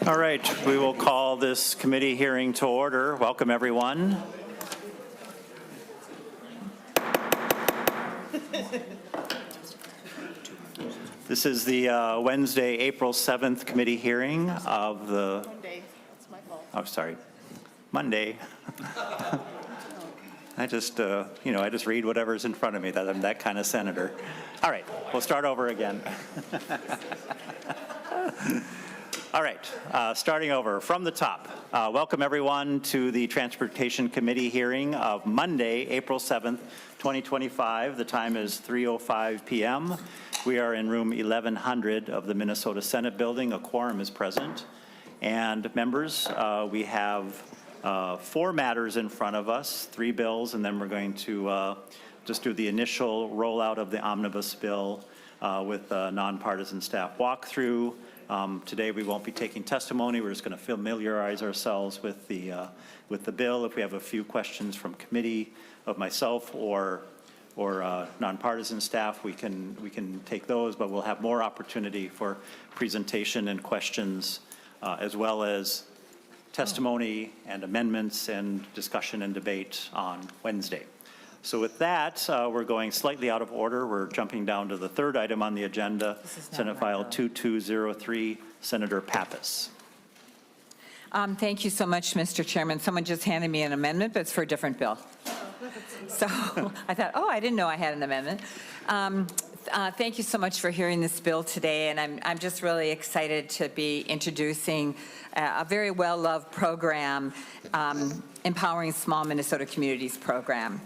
All right, we will call this committee hearing to order. Welcome, everyone. This is the Wednesday, April 7th committee hearing of the... Monday. That's my fault. Oh, sorry. Monday. I just, I just read whatever's in front of me. That I'm that kind of senator. All right, we'll start over again. All right, starting over from the top. Welcome everyone to the Transportation Committee hearing of Monday, April 7th, 2025. The time is 3:05 p.m. We are in room 1100 of the Minnesota Senate building. A quorum is present. And members, we have 4 matters in front of us, 3 bills, and then we're going to just do the initial rollout of the Omnibus bill with a nonpartisan staff walkthrough. Today we won't be taking testimony. We're just going to familiarize ourselves with the bill. If we have a few questions from committee of myself or nonpartisan staff, we can take those, but we'll have more opportunity for presentation and questions as well as testimony and amendments and discussion and debate on Wednesday. So with that, we're going slightly out of order. We're jumping down to the 3rd item on the agenda, Senate File 2203, Senator Pappas. Thank you so much, Mr. Chairman. Someone just handed me an amendment, but it's for a different bill. So I thought, oh, I didn't know I had an amendment. Thank you so much for hearing this bill today, and I'm just really excited to be introducing a very well-loved program, Empowering Small Minnesota Communities program.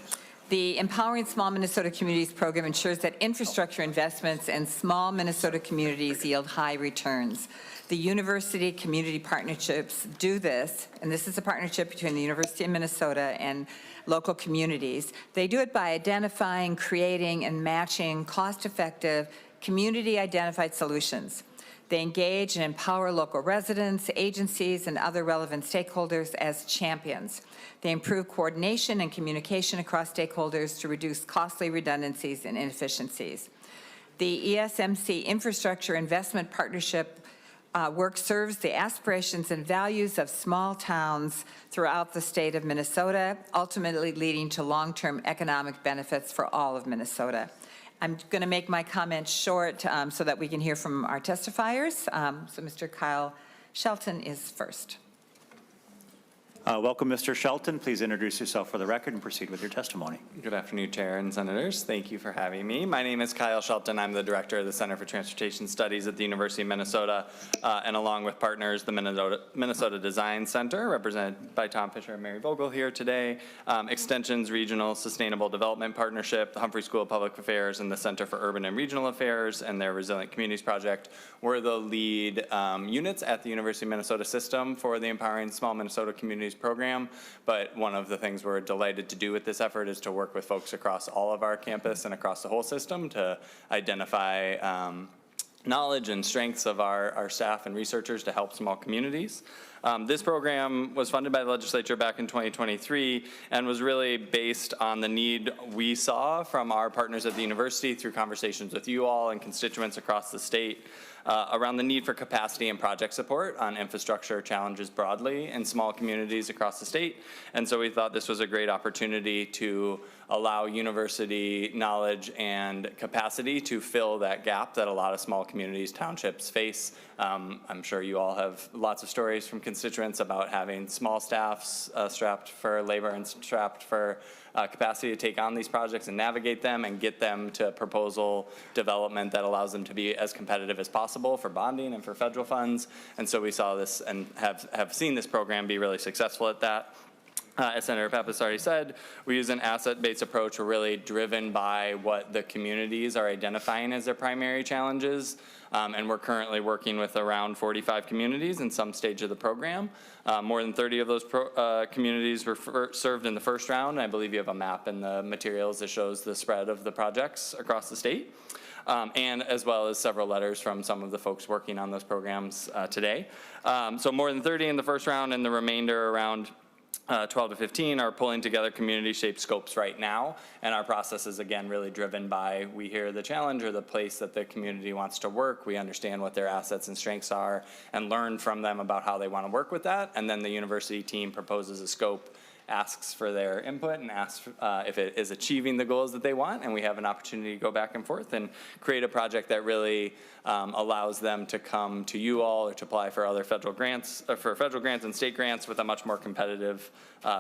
The Empowering Small Minnesota Communities program ensures that infrastructure investments in small Minnesota communities yield high returns. The university community partnerships do this, and this is a partnership between the University of Minnesota and local communities. They do it by identifying, creating, and matching cost-effective, community-identified solutions. They engage and empower local residents, agencies, and other relevant stakeholders as champions. They improve coordination and communication across stakeholders to reduce costly redundancies and inefficiencies. The ESMC Infrastructure Investment Partnership work serves the aspirations and values of small towns throughout the state of Minnesota, ultimately leading to long-term economic benefits for all of Minnesota. I'm going to make my comments short so that we can hear from our testifiers. So Mr. Kyle Shelton is first. Welcome, Mr. Shelton. Please introduce yourself for the record and proceed with your testimony. Good afternoon, Chair and Senators. Thank you for having me. My name is Kyle Shelton. I'm the Director of the Center for Transportation Studies at the University of Minnesota, and along with partners, the Minnesota Design Center, represented by Tom Fisher and Mary Vogel here today, Extension's Regional Sustainable Development Partnership, the Humphrey School of Public Affairs, and the Center for Urban and Regional Affairs, and their Resilient Communities Project were the lead units at the University of Minnesota system for the Empowering Small Minnesota Communities program. But one of the things we're delighted to do with this effort is to work with folks across all of our campus and across the whole system to identify knowledge and strengths of our staff and researchers to help small communities. This program was funded by the legislature back in 2023 and was really based on the need we saw from our partners at the university through conversations with you all and constituents across the state around the need for capacity and project support on infrastructure challenges broadly in small communities across the state. And so we thought this was a great opportunity to allow university knowledge and capacity to fill that gap that a lot of small communities, townships face. I'm sure you all have lots of stories from constituents about having small staffs strapped for labor and strapped for capacity to take on these projects and navigate them and get them to proposal development that allows them to be as competitive as possible for bonding and for federal funds. And so we saw this and have seen this program be really successful at that. As Senator Pappas already said, we use an asset-based approach. We're really driven by what the communities are identifying as their primary challenges. And we're currently working with around 45 communities in some stage of the program. More than 30 of those communities were served in the first round. I believe you have a map in the materials that shows the spread of the projects across the state. And as well as several letters from some of the folks working on those programs today. So more than 30 in the first round and the remainder around 12 to 15 are pulling together community-shaped scopes right now, and our process is, again, really driven by we hear the challenge or the place that the community wants to work, we understand what their assets and strengths are, and learn from them about how they want to work with that, and then the university team proposes a scope, asks for their input, and asks if it is achieving the goals that they want, and we have an opportunity to go back and forth and create a project that really allows them to come to you all or to apply for other federal grants, and state grants with a much more competitive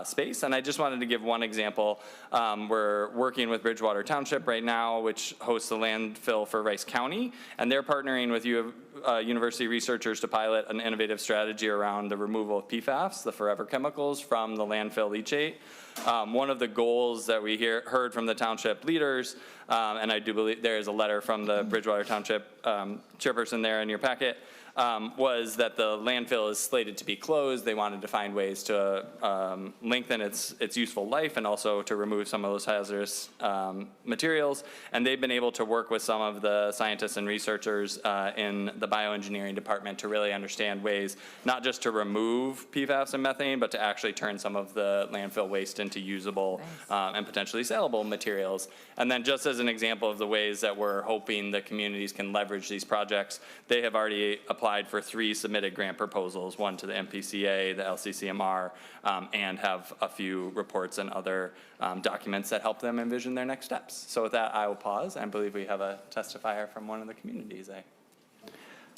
space. And I just wanted to give one example. We're working with Bridgewater Township right now, which hosts the landfill for Rice County, and they're partnering with university researchers to pilot an innovative strategy around the removal of PFAS, the forever chemicals, from the landfill leachate. One of the goals that we heard from the township leaders, and I do believe there is a letter from the Bridgewater Township chairperson there in your packet, was that the landfill is slated to be closed. They wanted to find ways to lengthen its useful life and also to remove some of those hazardous materials. And they've been able to work with some of the scientists and researchers in the bioengineering department to really understand ways not just to remove PFAS and methane, but to actually turn some of the landfill waste into usable and potentially sellable materials. And then just as an example of the ways that we're hoping the communities can leverage these projects, they have already applied for 3 submitted grant proposals, one to the MPCA, the LCCMR, and have a few reports and other documents that help them envision their next steps. So with that, I will pause. I believe we have a testifier from one of the communities.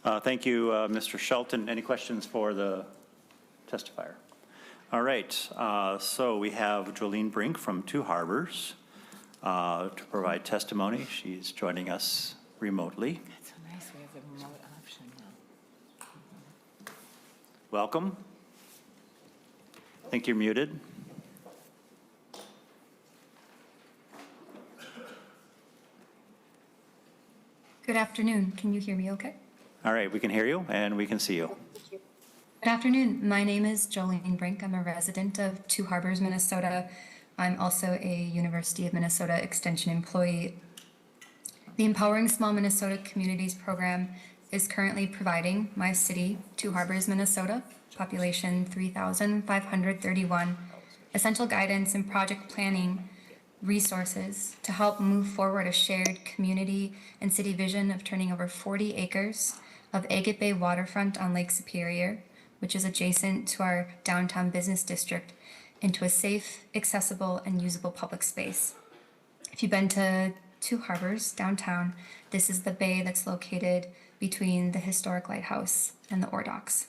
Thank you, Mr. Shelton. Any questions for the testifier? All right, so we have Jolene Brink from Two Harbors to provide testimony. She's joining us remotely. That's so nice, we have the remote option now. Welcome. I think you're muted. Good afternoon. Can you hear me okay? All right, we can hear you and we can see you. Good afternoon. My name is Jolene Brink. I'm a resident of Two Harbors, Minnesota. I'm also a University of Minnesota Extension employee. The Empowering Small Minnesota Communities program is currently providing my city, Two Harbors, Minnesota, population 3,531, essential guidance and project planning resources to help move forward a shared community and city vision of turning over 40 acres of Agate Bay waterfront on Lake Superior, which is adjacent to our downtown business district, into a safe, accessible, and usable public space. If you've been to Two Harbors downtown, this is the bay that's located between the historic lighthouse and the ore docks.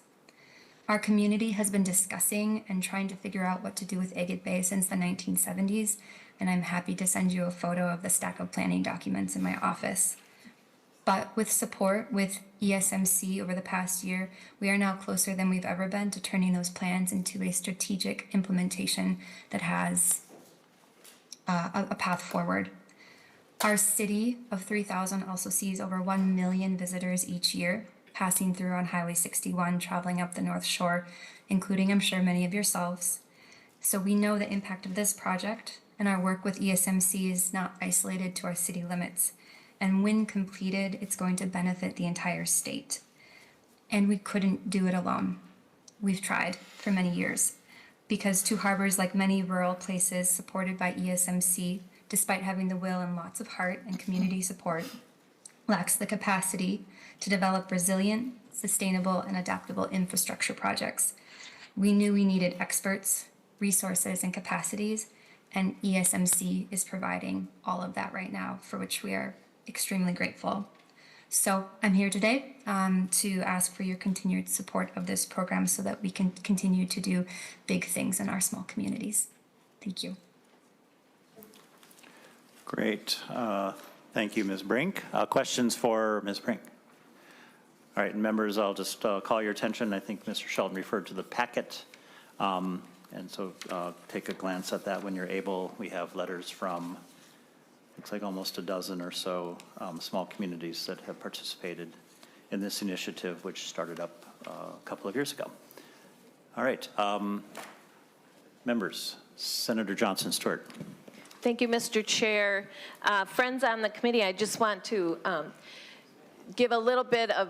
Our community has been discussing and trying to figure out what to do with Agate Bay since the 1970s, and I'm happy to send you a photo of the stack of planning documents in my office. But with support with ESMC over the past year, we are now closer than we've ever been to turning those plans into a strategic implementation that has a path forward. Our city of 3,000 also sees over 1 million visitors each year passing through on Highway 61, traveling up the North Shore, including, I'm sure, many of yourselves. So we know the impact of this project, and our work with ESMC is not isolated to our city limits. And when completed, it's going to benefit the entire state. And we couldn't do it alone. We've tried for many years, because Two Harbors, like many rural places supported by ESMC, despite having the will and lots of heart and community support, lacks the capacity to develop resilient, sustainable, and adaptable infrastructure projects. We knew we needed experts, resources, and capacities, and ESMC is providing all of that right now, for which we are extremely grateful. So I'm here today to ask for your continued support of this program so that we can continue to do big things in our small communities. Thank you. Great. Thank you, Ms. Brink. Questions for Ms. Brink? All right, members, I'll just call your attention. I think Mr. Shelton referred to the packet. And so take a glance at that when you're able. We have letters from, looks like almost a dozen or so small communities that have participated in this initiative, which started up a couple of years ago. All right, members, Senator Johnson Stewart. Thank you, Mr. Chair. Friends on the committee, I just want to give a little bit of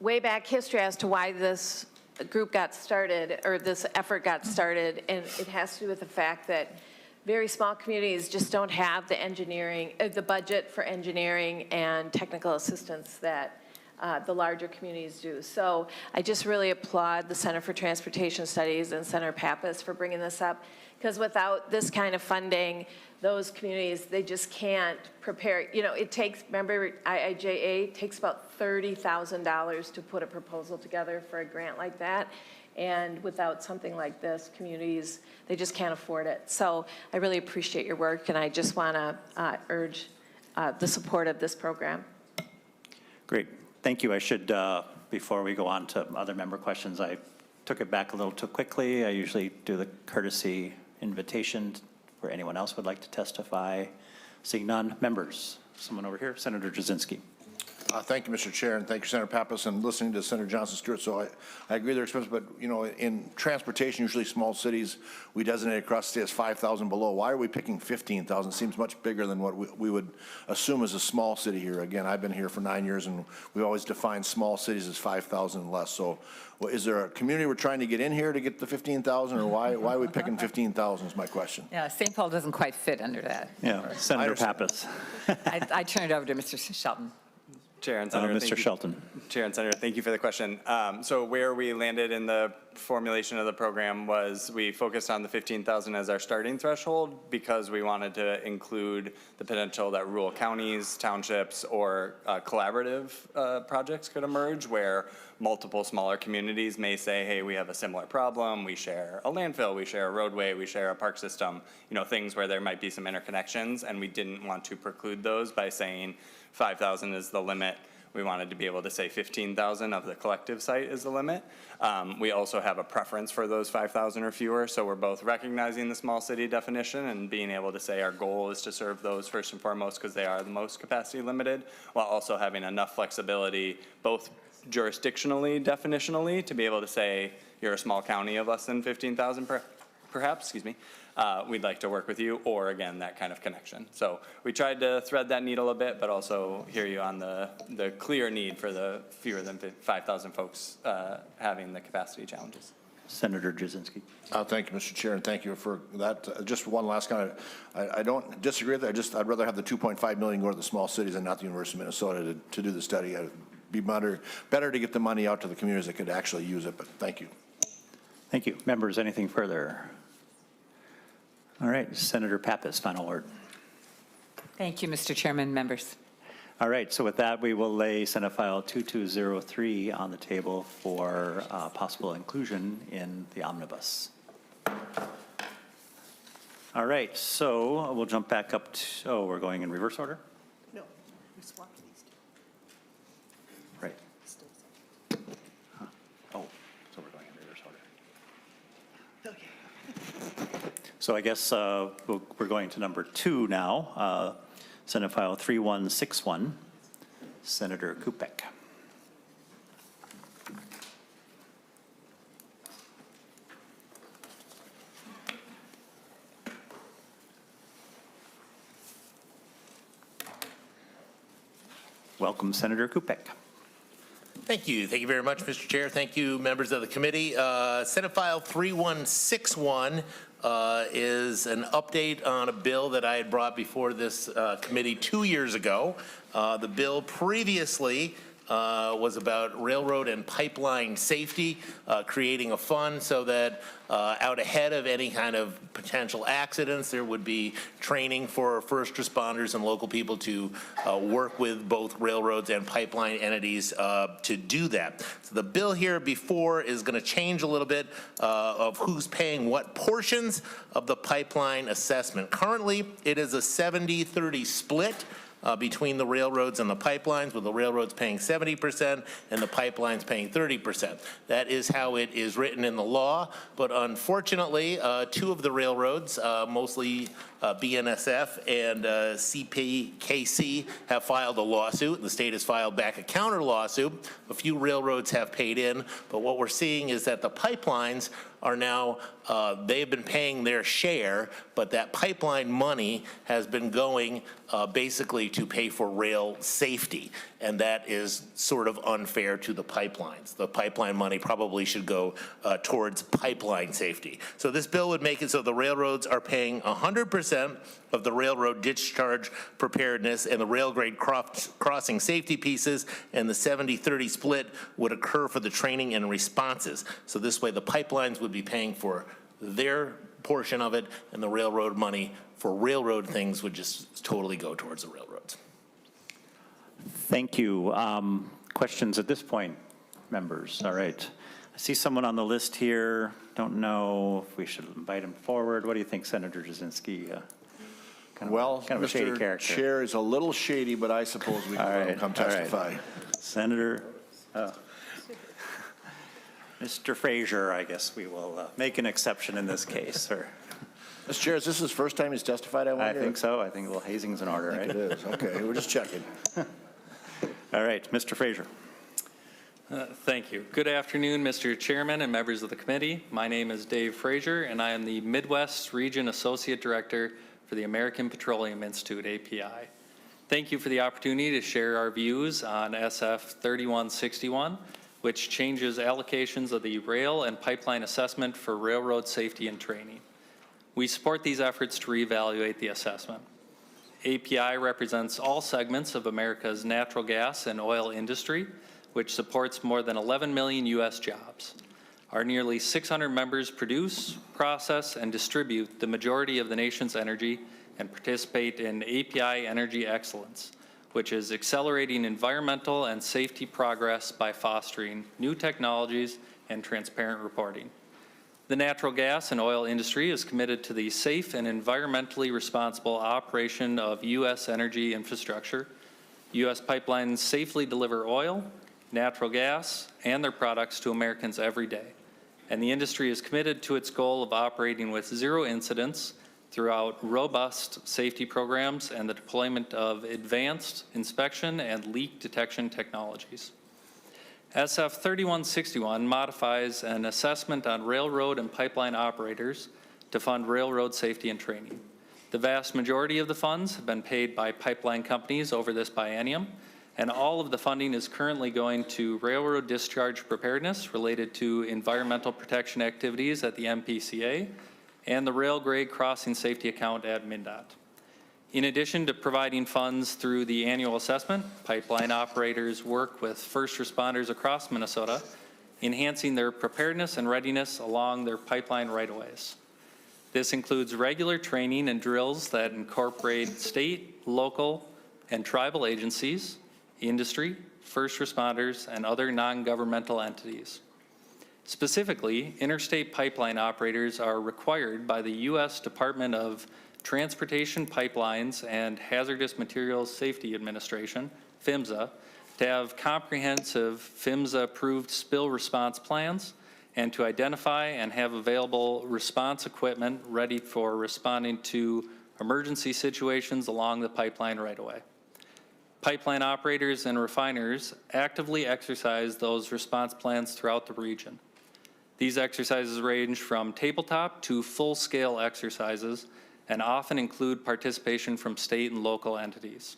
way back history as to why this group got started, or this effort got started, and it has to do with the fact that very small communities just don't have the engineering, the budget for engineering and technical assistance that the larger communities do. So I just really applaud the Center for Transportation Studies and Senator Pappas for bringing this up, because without this kind of funding, those communities, they just can't prepare. You know, it takes, remember, IIJA takes about $30,000 to put a proposal together for a grant like that. And without something like this, communities, they just can't afford it. So I really appreciate your work, and I just want to urge the support of this program. Great. Thank you. I should, before we go on to other member questions, I took it back a little too quickly. I usually do the courtesy invitation where anyone else would like to testify. Seeing none, members. Someone over here, Senator Jasinski. Thank you, Mr. Chair, and thank you, Senator Pappas, and listening to Senator Johnson Stewart. So I agree they're expensive, but you know, in transportation, usually small cities, we designate across the state as 5,000 below. Why are we picking 15,000? Seems much bigger than what we would assume is a small city here. Again, I've been here for 9 years, and we always define small cities as 5,000 and less. So is there a community we're trying to get in here to get the 15,000, or why are we picking 15,000 is my question. Yeah, St. Paul doesn't quite fit under that. Yeah, Senator Pappas. I turn it over to Mr. Shelton. Chair and Senator, Mr. Shelton. Chair and Senator, thank you for the question. So where we landed in the formulation of the program was we focused on the 15,000 as our starting threshold because we wanted to include the potential that rural counties, townships, or collaborative projects could emerge where multiple smaller communities may say, hey, we have a similar problem, we share a landfill, we share a roadway, we share a park system, you know, things where there might be some interconnections, and we didn't want to preclude those by saying 5,000 is the limit. We wanted to be able to say 15,000 of the collective site is the limit. We also have a preference for those 5,000 or fewer, so we're both recognizing the small city definition and being able to say our goal is to serve those first and foremost because they are the most capacity limited, while also having enough flexibility, both jurisdictionally, definitionally, to be able to say you're a small county of less than 15,000 perhaps, excuse me, we'd like to work with you, or again, that kind of connection. So we tried to thread that needle a bit, but also hear you on the clear need for the fewer than 5,000 folks having the capacity challenges. Senator Jasinski. Thank you, Mr. Chair, and thank you for that. Just one last comment. I don't disagree with that. I'd rather have the 2.5 million go to the small cities and not the University of Minnesota to do the study. It'd be better to get the money out to the communities that could actually use it, but thank you. Thank you. Members, anything further? All right, Senator Pappas, final word. Thank you, Mr. Chairman, members. All right, so with that, we will lay Senate File 2203 on the table for possible inclusion in the omnibus. All right, so we'll jump back up to, oh, we're going in reverse order? No, we swapped these two. Right. Huh. Oh, so we're going in reverse order. Okay. So I guess we're going to number 2 now, Senate File 3161, Senator Kupec. Welcome, Senator Kupec. Thank you. Thank you very much, Mr. Chair. Thank you, members of the committee. Senate File 3161 is an update on a bill that I had brought before this committee 2 years ago. The bill previously was about railroad and pipeline safety, creating a fund so that out ahead of any kind of potential accidents, there would be training for first responders and local people to work with both railroads and pipeline entities to do that. So the bill here before is going to change a little bit of who's paying what portions of the pipeline assessment. Currently, it is a 70-30 split between the railroads and the pipelines, with the railroads paying 70% and the pipelines paying 30%. That is how it is written in the law, but unfortunately, 2 of the railroads, mostly BNSF and CPKC, have filed a lawsuit, and the state has filed back a counter lawsuit. A few railroads have paid in, but what we're seeing is that the pipelines are now, they've been paying their share, but that pipeline money has been going basically to pay for rail safety. And that is sort of unfair to the pipelines. The pipeline money probably should go towards pipeline safety. So this bill would make it so the railroads are paying 100% of the railroad discharge preparedness and the rail grade crossing safety pieces, and the 70-30 split would occur for the training and responses. So this way the pipelines would be paying for their portion of it, and the railroad money for railroad things would just totally go towards the railroads. Thank you. Questions at this point, members? All right. I see someone on the list here. Don't know if we should invite him forward. What do you think, Senator Jasinski? Well, kind of a shady Mr. character. Chair is a little shady, but I suppose we can let him come testify. Senator, Mr. Frazier, I guess we will make an exception in this case. Or Mr. Chair, is this his first time he's testified, I I wonder? think so. I think a little hazing's in order, I right? think it is. Okay, we're just checking. All right, Mr. Frazier. Thank you. Good afternoon, Mr. Chairman and members of the committee. My name is Dave Frazier, and I am the Midwest Region Associate Director for the American Petroleum Institute, API. Thank you for the opportunity to share our views on SF 3161, which changes allocations of the rail and pipeline assessment for railroad safety and training. We support these efforts to reevaluate the assessment. API represents all segments of America's natural gas and oil industry, which supports more than 11 million U.S. jobs. Our nearly 600 members produce, process, and distribute the majority of the nation's energy and participate in API Energy Excellence, which is accelerating environmental and safety progress by fostering new technologies and transparent reporting. The natural gas and oil industry is committed to the safe and environmentally responsible operation of U.S. energy infrastructure. U.S. pipelines safely deliver oil, natural gas, and their products to Americans every day. And the industry is committed to its goal of operating with zero incidents throughout robust safety programs and the deployment of advanced inspection and leak detection technologies. SF 3161 modifies an assessment on railroad and pipeline operators to fund railroad safety and training. The vast majority of the funds have been paid by pipeline companies over this biennium, and all of the funding is currently going to railroad discharge preparedness related to environmental protection activities at the MPCA and the rail grade crossing safety account at MnDOT. In addition to providing funds through the annual assessment, pipeline operators work with first responders across Minnesota, enhancing their preparedness and readiness along their pipeline right-of-ways. This includes regular training and drills that incorporate state, local, and tribal agencies, industry, first responders, and other non-governmental entities. Specifically, interstate pipeline operators are required by the U.S. Department of Transportation Pipelines and Hazardous Materials Safety Administration, PHMSA, to have comprehensive PHMSA-approved spill response plans and to identify and have available response equipment ready for responding to emergency situations along the pipeline right-of-way. Pipeline operators and refiners actively exercise those response plans throughout the region. These exercises range from tabletop to full-scale exercises and often include participation from state and local entities.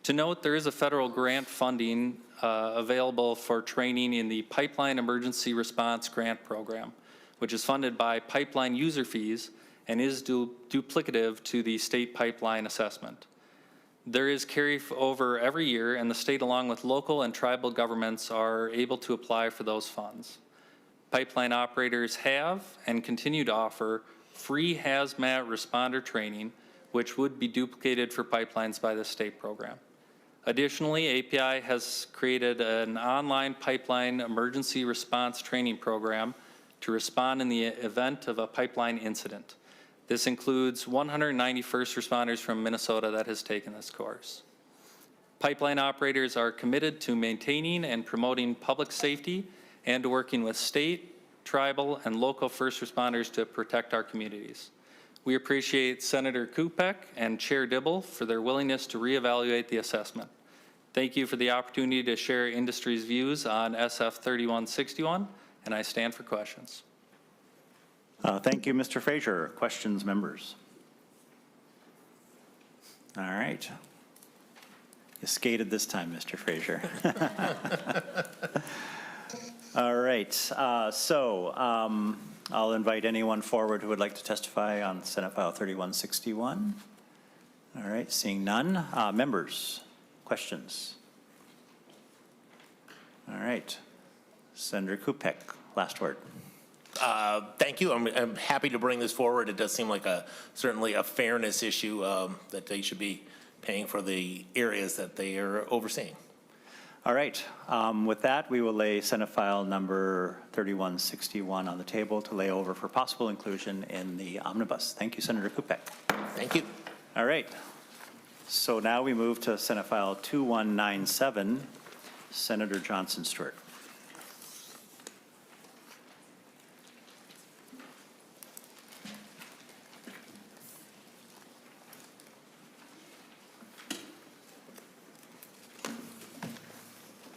To note, there is a federal grant funding available for training in the Pipeline Emergency Response Grant Program, which is funded by pipeline user fees and is duplicative to the state pipeline assessment. There is carryover every year, and the state, along with local and tribal governments, are able to apply for those funds. Pipeline operators have and continue to offer free hazmat responder training, which would be duplicated for pipelines by the state program. Additionally, API has created an online pipeline emergency response training program to respond in the event of a pipeline incident. This includes 190 first responders from Minnesota that has taken this course. Pipeline operators are committed to maintaining and promoting public safety and to working with state, tribal, and local first responders to protect our communities. We appreciate Senator Kupec and Chair Dibble for their willingness to reevaluate the assessment. Thank you for the opportunity to share industry's views on SF 3161, and I stand for questions. Thank you, Mr. Frazier. Questions, members? All right. You skated this time, Mr. Frazier. All right. I'll invite anyone forward who would like to testify on Senate File 3161. All right, seeing none. Members, questions? All right. Senator Kupec, last word. Thank you. I'm happy to bring this forward. It does seem like certainly a fairness issue that they should be paying for the areas that they are overseeing. All right. With that, we will lay Senate File number 3161 on the table to lay over for possible inclusion in the Omnibus. Thank you, Senator Kupec. Thank you. All right. So now we move to Senate File 2197, Senator Johnson Stewart.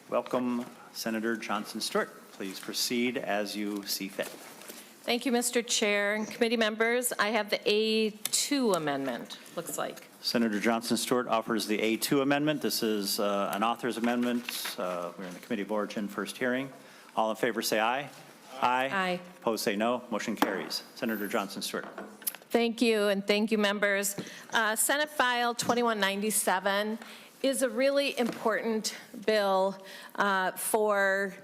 Welcome, Senator Johnson Stewart. Please proceed as you see fit. Thank you, Mr. Chair and committee members. I have the A2 amendment, looks like. Senator Johnson Stewart offers the A2 amendment. This is an author's amendment. We're in the committee of origin, first hearing. All in favor say aye. Aye. Aye. Opposed say no. Motion carries. Senator Johnson Stewart. Thank you, and thank you, members. Senate File 2197 is a really important bill for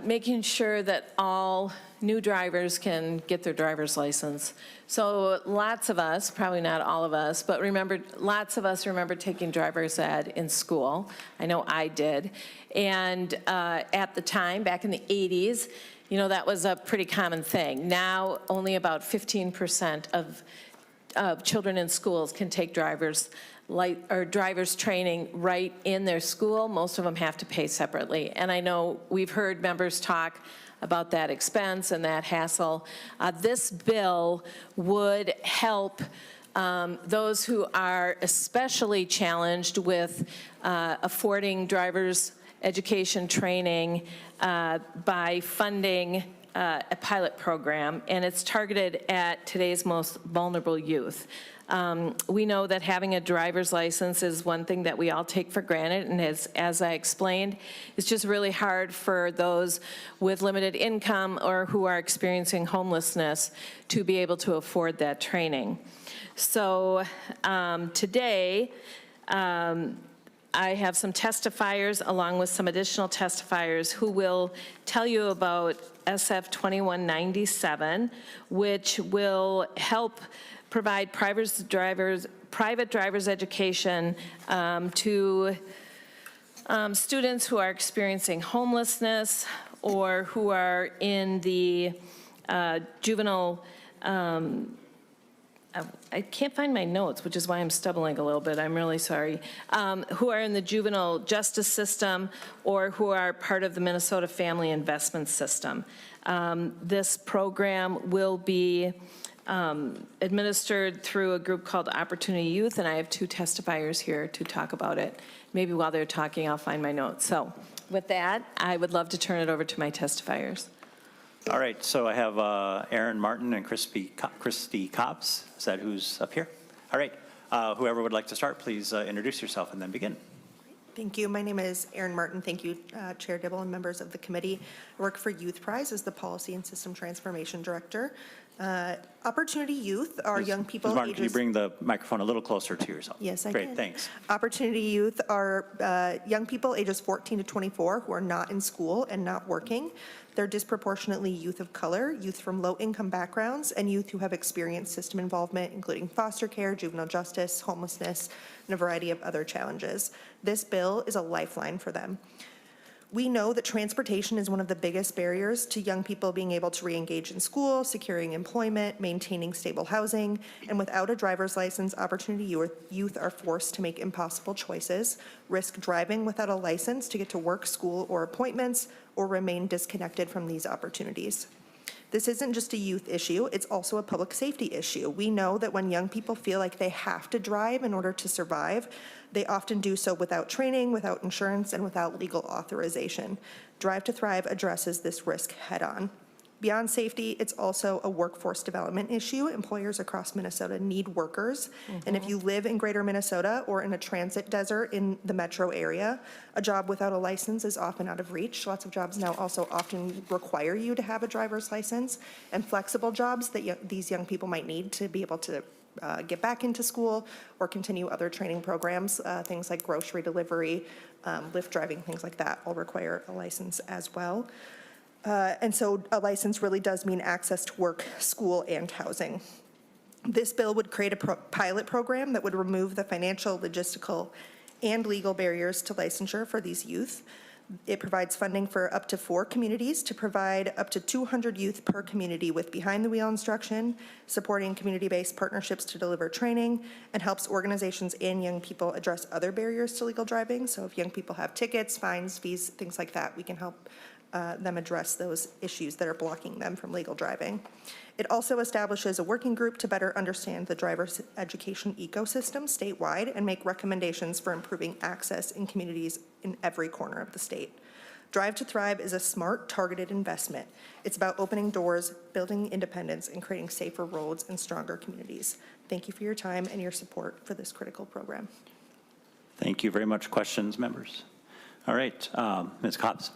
making sure that all new drivers can get their driver's license. So lots of us, probably not all of us, but lots of us remember taking driver's ed in school. I know I did. And at the time, back in the 80s, you know, that was a pretty common thing. Now, only about 15% of children in schools can take driver's training right in their school. Most of them have to pay separately. And I know we've heard members talk about that expense and that hassle. This bill would help those who are especially challenged with affording driver's education training by funding a pilot program, and it's targeted at today's most vulnerable youth. We know that having a driver's license is one thing that we all take for granted, and as I explained, it's just really hard for those with limited income or who are experiencing homelessness to be able to afford that training. So today, I have some testifiers along with some additional testifiers who will tell you about SF 2197, which will help provide private driver's education to students who are experiencing homelessness or who are in the juvenile, I can't find my notes, which is why I'm stumbling a little bit, I'm really sorry, who are in the juvenile justice system or who are part of the Minnesota Family Investment System. This program will be administered through a group called Opportunity Youth, and I have two testifiers here to talk about it. Maybe while they're talking, I'll find my notes. So with that, I would love to turn it over to my testifiers. All right, so I have Aaron Martin and Christy Cobbs. Is that who's up here? All right, whoever would like to start, please introduce yourself and then begin. Thank you. My name is Erin Martin. Thank you, Chair Dibble and members of the committee. I work for Youth Prize as the Policy and System Transformation Director. Opportunity Youth are young people. Ms. Martin, can you bring the microphone a little closer to yourself? Yes, I can. Great, thanks. Opportunity Youth are young people ages 14 to 24 who are not in school and not working. They're disproportionately youth of color, youth from low-income backgrounds, and youth who have experienced system involvement, including foster care, juvenile justice, homelessness, and a variety of other challenges. This bill is a lifeline for them. We know that transportation is one of the biggest barriers to young people being able to re-engage in school, securing employment, maintaining stable housing, and without a driver's license, Opportunity Youth are forced to make impossible choices, risk driving without a license to get to work, school, or appointments, or remain disconnected from these opportunities. This isn't just a youth issue, it's also a public safety issue. We know that when young people feel like they have to drive in order to survive, they often do so without training, without insurance, and without legal authorization. Drive to Thrive addresses this risk head-on. Beyond safety, it's also a workforce development issue. Employers across Minnesota need workers. And if you live in greater Minnesota or in a transit desert in the metro area, a job without a license is often out of reach. Lots of jobs now also often require you to have a driver's license, and flexible jobs that these young people might need to be able to get back into school or continue other training programs, things like grocery delivery, Lyft driving, things like that all require a license as well. And so a license really does mean access to work, school, and housing. This bill would create a pilot program that would remove the financial, logistical, and legal barriers to licensure for these youth. It provides funding for up to 4 communities to provide up to 200 youth per community with behind-the-wheel instruction, supporting community-based partnerships to deliver training, and helps organizations and young people address other barriers to legal driving. So if young people have tickets, fines, fees, things like that, we can help them address those issues that are blocking them from legal driving. It also establishes a working group to better understand the driver's education ecosystem statewide and make recommendations for improving access in communities in every corner of the state. Drive to Thrive is a smart, targeted investment. It's about opening doors, building independence, and creating safer roads and stronger communities. Thank you for your time and your support for this critical program. Thank you very much. Questions, members? All right, Ms. Cobbs.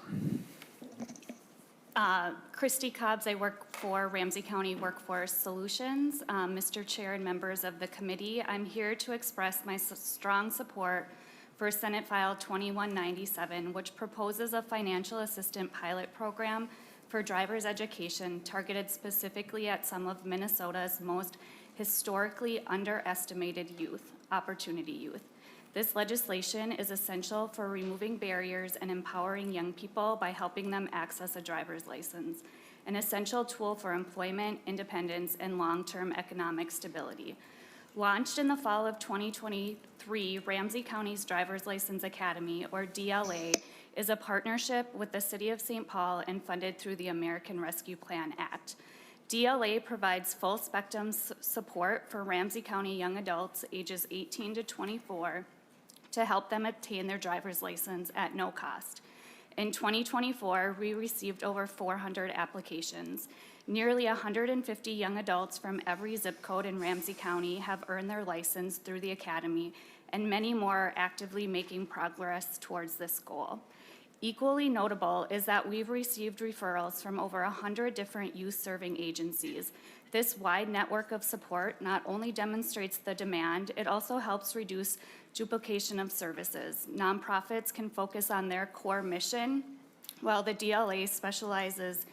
Christy Cobbs, I work for Ramsey County Workforce Solutions. Mr. Chair and members of the committee, I'm here to express my strong support for Senate File 2197, which proposes a financial assistant pilot program for driver's education targeted specifically at some of Minnesota's most historically underestimated youth, opportunity youth. This legislation is essential for removing barriers and empowering young people by helping them access a driver's license, an essential tool for employment, independence, and long-term economic stability. Launched in the fall of 2023, Ramsey County's Driver's License Academy, or DLA, is a partnership with the City of St. Paul and funded through the American Rescue Plan Act. DLA provides full spectrum support for Ramsey County young adults ages 18 to 24 to help them obtain their driver's license at no cost. In 2024, we received over 400 applications. Nearly 150 young adults from every zip code in Ramsey County have earned their license through the academy, and many more are actively making progress towards this goal. Equally notable is that we've received referrals from over 100 different youth-serving agencies. This wide network of support not only demonstrates the demand, it also helps reduce duplication of services. Nonprofits can focus on their core mission, while the DLA specializes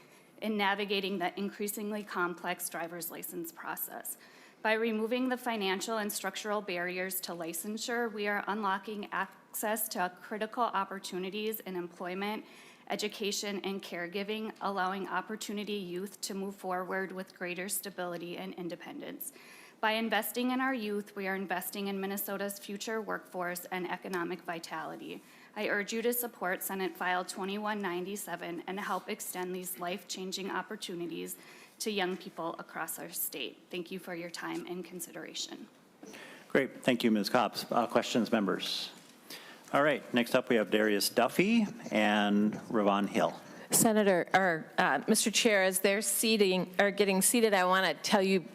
in navigating the increasingly complex driver's license process. By removing the financial and structural barriers to licensure, we are unlocking access to critical opportunities in employment, education, and caregiving, allowing opportunity youth to move forward with greater stability and independence. By investing in our youth, we are investing in Minnesota's future workforce and economic vitality. I urge you to support Senate File 2197 and help extend these life-changing opportunities to young people across our state. Thank you for your time and consideration. Great, thank you, Ms. Cobbs. Questions, members? All right, next up we have Darius Duffy and Ravon Hill. Mr. Chair, as they're getting seated, I want to tell you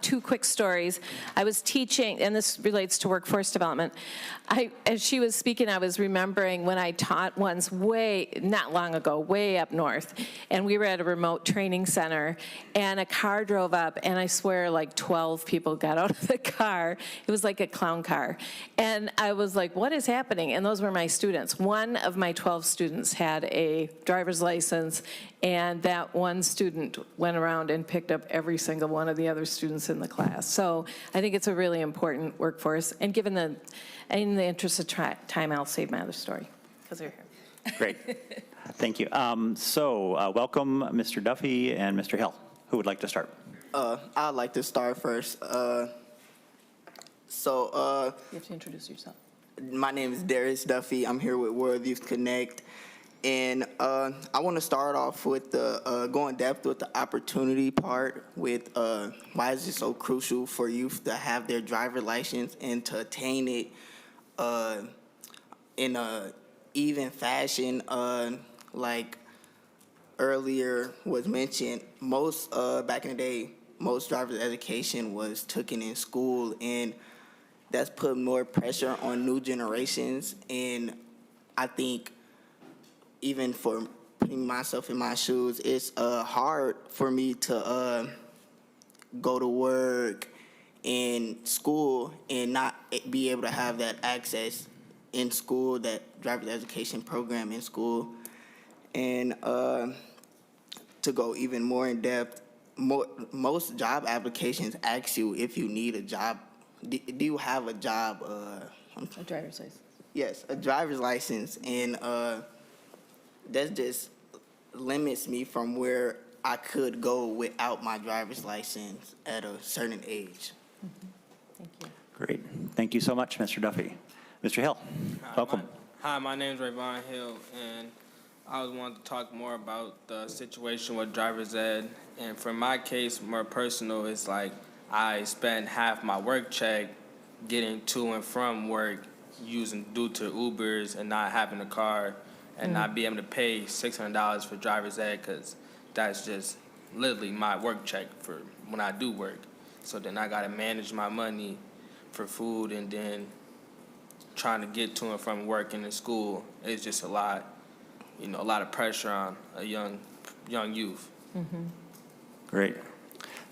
2 quick stories. I was teaching, and this relates to workforce development. As she was speaking, I was remembering when I taught once not long ago, way up north, and we were at a remote training center, and a car drove up, and I swear like 12 people got out of the car. It was like a clown car. And I was like, what is happening? And those were my students. One of my 12 students had a driver's license, and that one student went around and picked up every single one of the other students in the class. So I think it's a really important workforce, and in the interest of time, I'll save my other story, because they're here. Great, thank you. Welcome, Mr. Duffy and Mr. Hill. Who would like to start? I'd like to start first. You have to introduce yourself. My name is Darius Duffy. I'm here with World Youth Connect. And I want to start off with go in depth with the opportunity part with why is it so crucial for youth to have their driver's license and to attain it in a even fashion, like earlier was mentioned, most, back in the day, most driver's education was taken in school, and that's put more pressure on new generations. And I think even for putting myself in my shoes, it's hard for me to go to work in school and not be able to have that access in school, that driver's education program in school. And to go even more in depth, most job applications ask you if you need a job. Do you have a job? A driver's license. Yes, a driver's license. And that just limits me from where I could go without my driver's license at a certain age. Thank you. Great. Thank you so much, Mr. Duffy. Mr. Hill, welcome. Hi, my name is Rayvon Hill, and I was wanting to talk more about the situation with driver's ed. And for my case, more personal, it's like I spend half my work check getting to and from work due to Ubers and not having a car and not be able to pay $600 for driver's ed, because that's just literally my work check for when I do work. So then I got to manage my money for food, and then trying to get to and from work and in school is just a lot, a lot of pressure on a young youth. Great.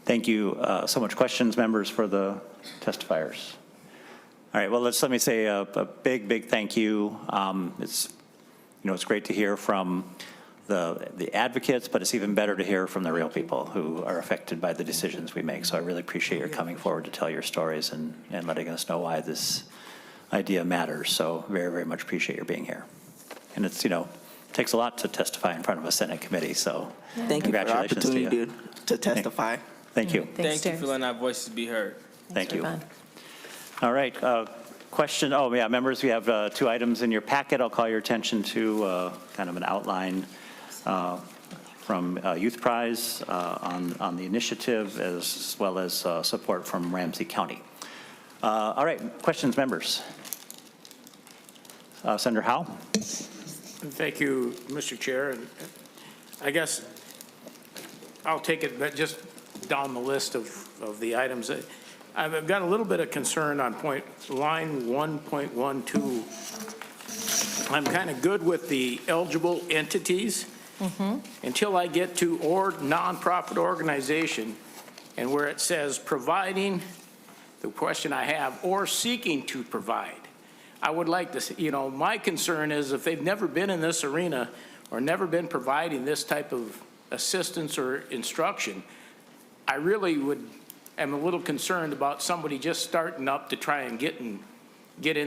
Thank you so much. Questions, members, for the testifiers? All right, well, let me say a big thank you. It's great to hear from the advocates, but it's even better to hear from the real people who are affected by the decisions we make. So I really appreciate your coming forward to tell your stories and letting us know why this idea matters. So very much appreciate your being here. And it's, takes a lot to testify in front of a Senate committee. So Thank you for the congratulations to you. opportunity to testify. Thank you. Thank you for letting our voices be heard. Thank you. Rayvon. All right. Question. Oh, yeah, members, we have 2 items in your packet. I'll call your attention to kind of an outline from Youth Prize on the initiative, as well as support from Ramsey County. All right. Questions, members? Senator Howe? Thank you, Mr. Chair. And I guess I'll take it just down the list of the items. I've got a little bit of concern on line 1.12. I'm kind of good with the eligible entities until I get to or nonprofit organization, and where it says providing, the question I have, or seeking to provide. I would like to, my concern is if they've never been in this arena or never been providing this type of assistance or instruction, I really am a little concerned about somebody just starting up to try and get in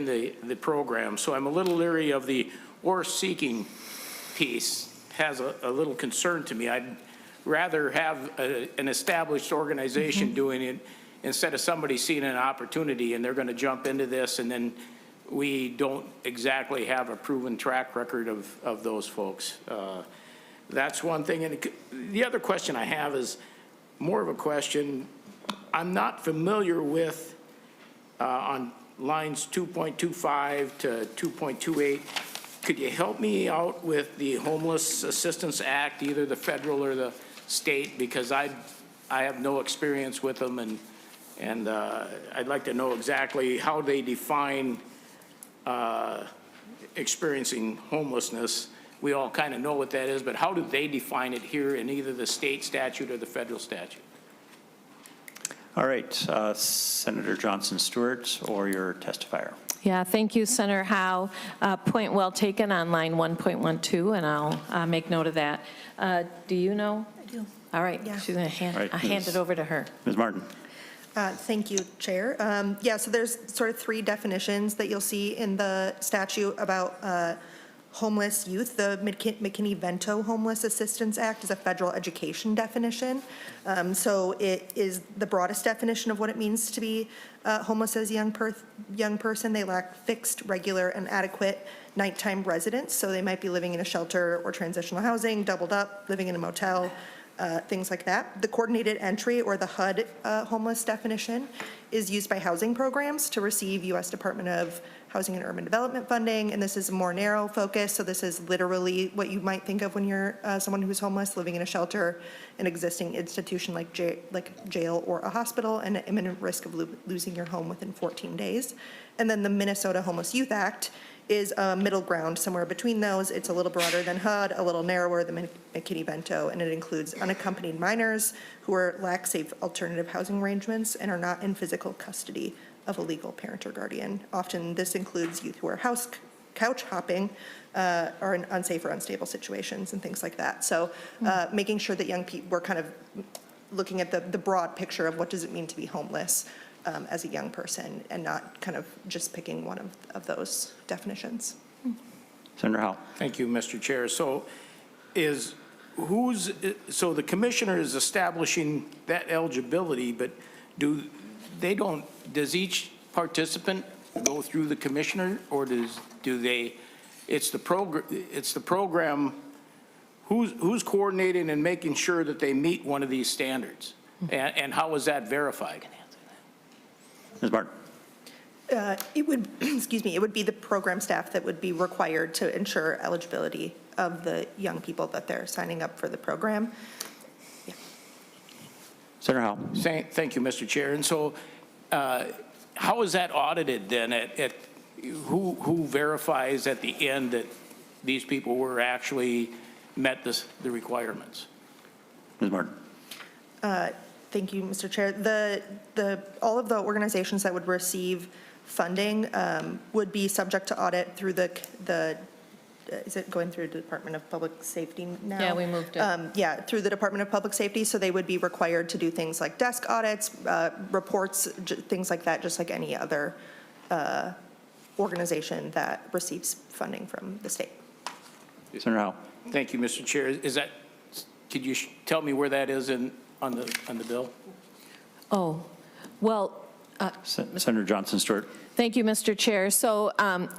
the program. So I'm a little leery of the or seeking piece. Has a little concern to me. I'd rather have an established organization doing it instead of somebody seeing an opportunity and they're going to jump into this, and then we don't exactly have a proven track record of those folks. That's one thing. And the other question I have is more of a question. I'm not familiar with on lines 2.25 to 2.28. Could you help me out with the Homeless Assistance Act, either the federal or the state? Because I have no experience with them, and I'd like to know exactly how they define experiencing homelessness. We all kind of know what that is, but how do they define it here in either the state statute or the federal statute? All right, Senator Johnson Stewart, or your testifier. Yeah, thank you, Senator Howe. Point well taken on line 1.12, and I'll make note of that. Do you know? I do. All right, Yeah. she's going to hand, All right, hand it over to her. Ms. Martin. Thank you, Chair. So there's sort of 3 definitions that you'll see in the statute about homeless youth. The McKinney-Vento Homeless Assistance Act is a federal education definition. So it is the broadest definition of what it means to be homeless as a young person. They lack fixed, regular, and adequate nighttime residence. So they might be living in a shelter or transitional housing, doubled up, living in a motel, things like that. The coordinated entry, or the HUD homeless definition, is used by housing programs to receive U.S. Department of housing and urban development funding, and this is a more narrow focus, so this is literally what you might think of when you're someone who's homeless, living in a shelter, an existing institution like jail or a hospital, and an imminent risk of losing your home within 14 days. And then the Minnesota Homeless Youth Act is a middle ground somewhere between those. It's a little broader than HUD, a little narrower than McKinney-Vento, and it includes unaccompanied minors who lack safe alternative housing arrangements and are not in physical custody of a legal parent or guardian. Often this includes youth who are couch hopping or in unsafe or unstable situations and things like that. So making sure that young people, we're kind of looking at the broad picture of what does it mean to be homeless as a young person, and not kind of just picking one of those definitions. Senator Howe. Thank you, Mr. Chair. So so the commissioner is establishing that eligibility, but does each participant go through the commissioner, or it's the program, who's coordinating and making sure that they meet one of these standards? And how is that verified? Ms. Martin. It would, excuse me, it would be the program staff that would be required to ensure eligibility of the young people that they're signing up for the program. Yeah. Senator Howe. Thank you, Mr. Chair. And so how is that audited then? Who verifies at the end that these people were actually met the requirements? Ms. Martin. Thank you, Mr. Chair. All of the organizations that would receive funding would be subject to audit through is it going through the Department of Public Safety now? Yeah, we moved it. Yeah, through the Department of Public Safety, so they would be required to do things like desk audits, reports, things like that, just like any other organization that receives funding from the state. Senator Howe. Thank you, Mr. Chair. Could you tell me where that is on the bill? Oh, well. Senator Johnson Stewart. Thank you, Mr. Chair. So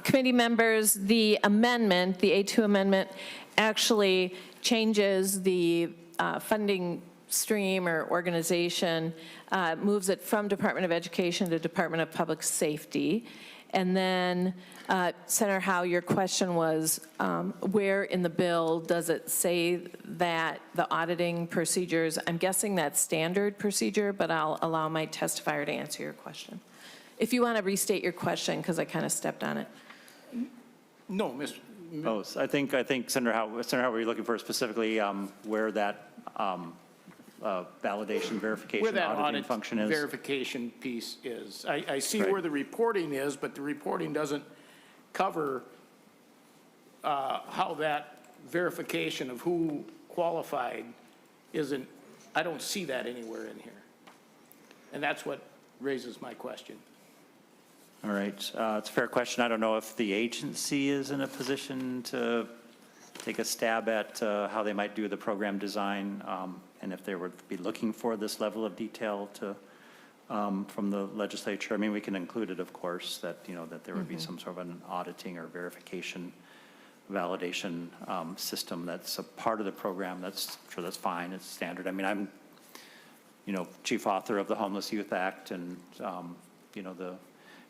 committee members, the amendment, the A2 amendment, actually changes the funding stream or organization, moves it from Department of Education to Department of Public Safety. And then, Senator Howe, your question was, where in the bill does it say that the auditing procedures, I'm guessing that's standard procedure, but I'll allow my testifier to answer your question. If you want to restate your question, because I kind of stepped on it. No, Mr. Oh, so I think Senator Howe, were you looking for specifically where that validation, verification, Where that auditing audit function is? verification piece is. I see Right. where the reporting is, but the reporting doesn't cover how that verification of who qualified isn't, I don't see that anywhere in here. And that's what raises my question. All right, it's a fair question. I don't know if the agency is in a position to take a stab at how they might do the program design, and if they would be looking for this level of detail from the legislature. I mean, we can include it, of course, that that there would be some sort of an auditing or verification, validation system that's a part of the program. That's sure that's fine. It's standard. I mean, I'm chief author of the Homeless Youth Act, and the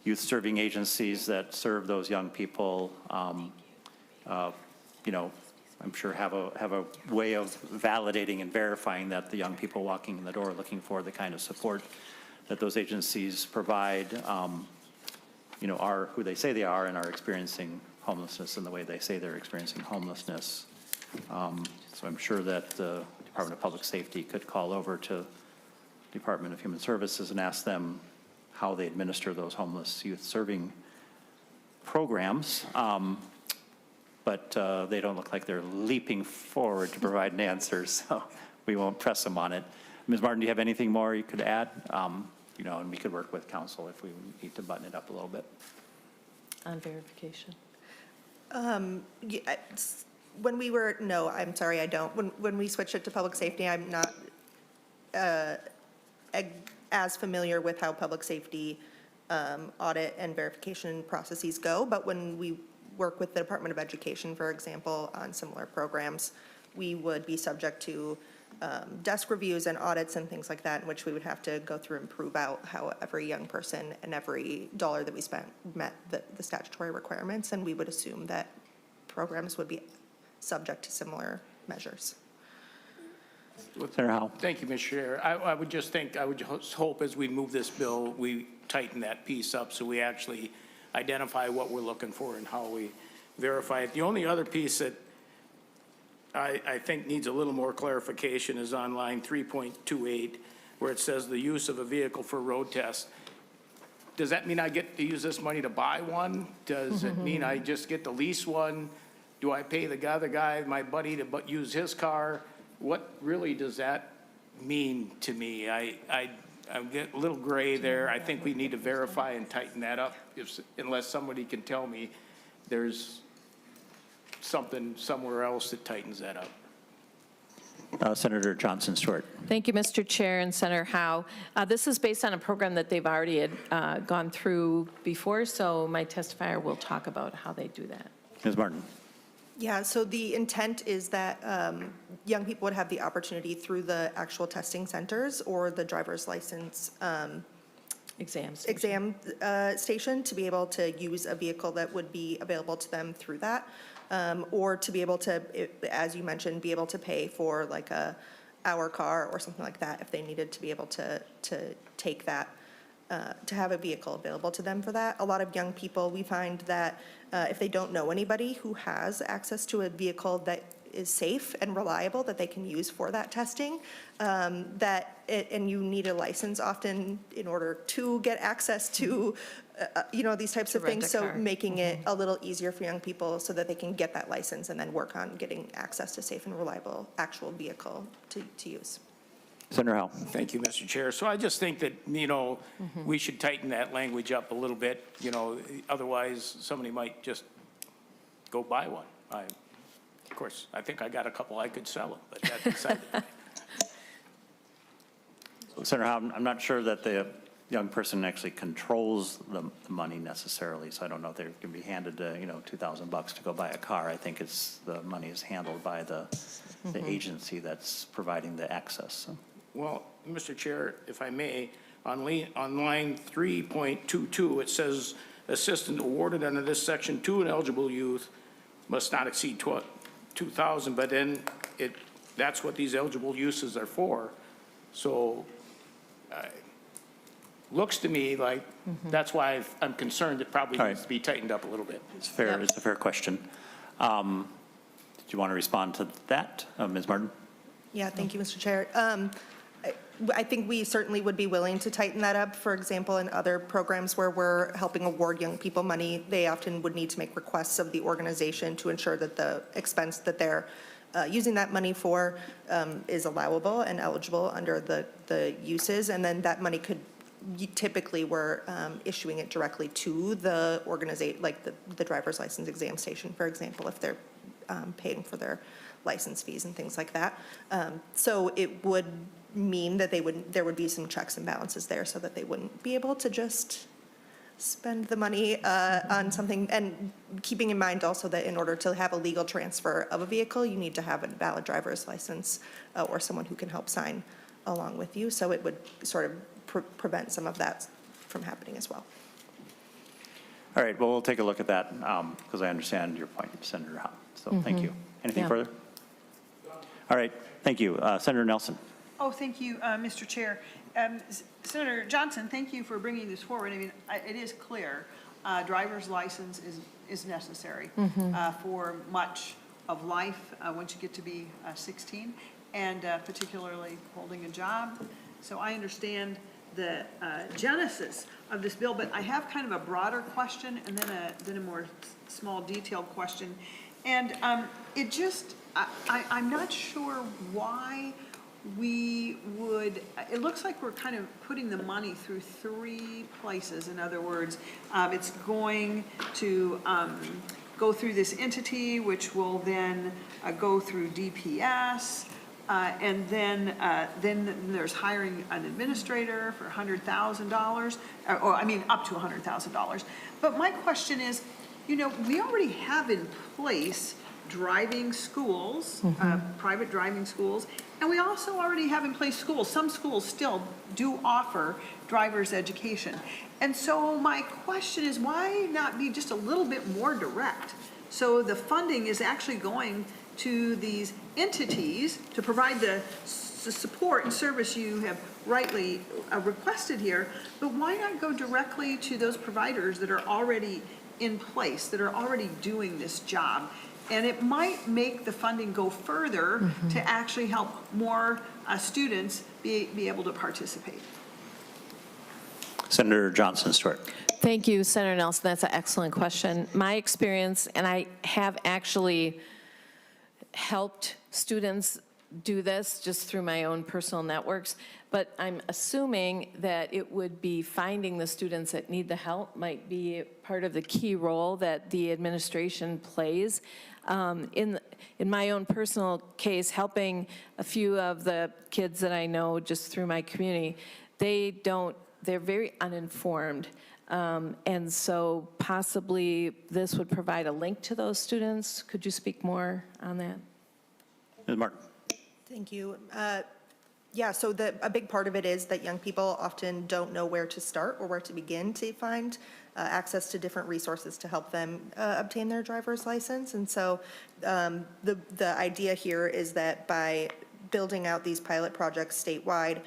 youth serving agencies that serve those young people, I'm sure have a way of validating and verifying that the young people walking in the door looking for the kind of support that those agencies provide, are who they say they are and are experiencing homelessness in the way they say they're experiencing homelessness. So I'm sure that the Department of Public Safety could call over to Department of Human Services and ask them how they administer those homeless youth serving programs. But they don't look like they're leaping forward to provide an answer, so we won't press them on it. Ms. Martin, do you have anything more you could add? And we could work with council if we need to button it up a little bit. On verification. When we were, no, I'm sorry, I don't. When we switched it to public safety, I'm not as familiar with how public safety audit and verification processes go, but when we work with the Department of Education, for example, on similar programs, we would be subject to desk reviews and audits and things like that, in which we would have to go through and prove out how every young person and every dollar that we spent met the statutory requirements, and we would assume that programs would be subject to similar measures. Senator Howell. Thank you, Mr. Chair. I would just think, I would just hope as we move this bill, we tighten that piece up so we actually identify what we're looking for and how we verify it. The only other piece that I think needs a little more clarification is on line 3.28, where it says the use of a vehicle for road test. Does that mean I get to use this money to buy one? Does it mean I just get to lease one? Do I pay the other guy, my buddy, to use his car? What really does that mean to me? I get a little gray there. I think we need to verify and tighten that up unless somebody can tell me there's something somewhere else that tightens that up. Senator Johnson Stewart. Thank you, Mr. Chair and Senator Howe. This is based on a program that they've already gone through before, so my testifier will talk about how they do that. Ms. Martin. Yeah, so the intent is that young people would have the opportunity through the actual testing centers or the driver's license exam station to be able to use a vehicle that would be available to them through that, or to be able to, as you mentioned, be able to pay for like a hour car or something like that if they needed to be able to take that, to have a vehicle available to them for that. A lot of young people, we find that if they don't know anybody who has access to a vehicle that is safe and reliable that they can use for that testing, and you need a license often in order to get access to, these types of things. So making it a little easier for young people so that they can get that license and then work on getting access to safe and reliable actual vehicle to use. Senator Howell. Thank you, Mr. Chair. So I just think that, we should tighten that language up a little bit, otherwise somebody might just go buy one. Of course, I think I got a couple I could sell them, but that's beside the point. Senator Howell, I'm not sure that the young person actually controls the money necessarily, so I don't know if they can be handed, $2,000 to go buy a car. I think the money is handled by the agency that's providing the access. So. Well, Mr. Chair, if I may, on line 3.22, it says assistance awarded under this section to an eligible youth must not exceed 2,000, but then that's what these eligible uses are for. So looks to me like that's why I'm concerned it probably needs to be tightened up a little bit. It's fair. Yep. It's a fair question. Did you want to respond to that, Ms. Martin? Yeah, thank you, Mr. Chair. I think we certainly would be willing to tighten that up. For example, in other programs where we're helping award young people money, they often would need to make requests of the organization to ensure that the expense that they're using that money for is allowable and eligible under the uses, and then that money could, typically we're issuing it directly to the organization, like the driver's license exam station, for example, if they're paying for their license fees and things like that. So it would mean that there would be some checks and balances there so that they wouldn't be able to just spend the money on something, and keeping in mind also that in order to have a legal transfer of a vehicle, you need to have a valid driver's license or someone who can help sign along with you. So it would sort of prevent some of that from happening as well. All right, well, we'll take a look at that because I understand your point, Senator Howell. So thank you. Anything further? All right, thank you. Senator Nelson. Oh, thank you, Mr. Chair. Senator Johnson, thank you for bringing this forward. I mean, it is clear driver's license is necessary for much of life once you get to be 16, and particularly holding a job. So I understand the genesis of this bill, but I have kind of a broader question and then a more small detailed question. And it just, I'm not sure why we would, it looks like we're kind of putting the money through three places. In other words, it's going to go through this entity, which will then go through DPS, and then there's hiring an administrator for $100,000, or I mean up to $100,000. But my question is, we already have in place driving schools, private driving schools, And we also already have in place schools. Some schools still do offer driver's education. And so my question is, why not be just a little bit more direct? So the funding is actually going to these entities to provide the support and service you have rightly requested here, but why not go directly to those providers that are already in place, that are already doing this job? And it might make the funding go further to actually help more students be able to participate. Senator Johnson Stewart. Thank you, Senator Nelson. That's an excellent question. My experience, and I have actually helped students do this just through my own personal networks, but I'm assuming that it would be finding the students that need the help might be part of the key role that the administration plays. In my own personal case, helping a few of the kids that I know just through my community, they're very uninformed. And so possibly this would provide a link to those students. Could you speak more on that? Ms. Martin. Thank you. Yeah, so a big part of it is that young people often don't know where to start or where to begin to find access to different resources to help them obtain their driver's license. And so the idea here is that by building out these pilot projects statewide,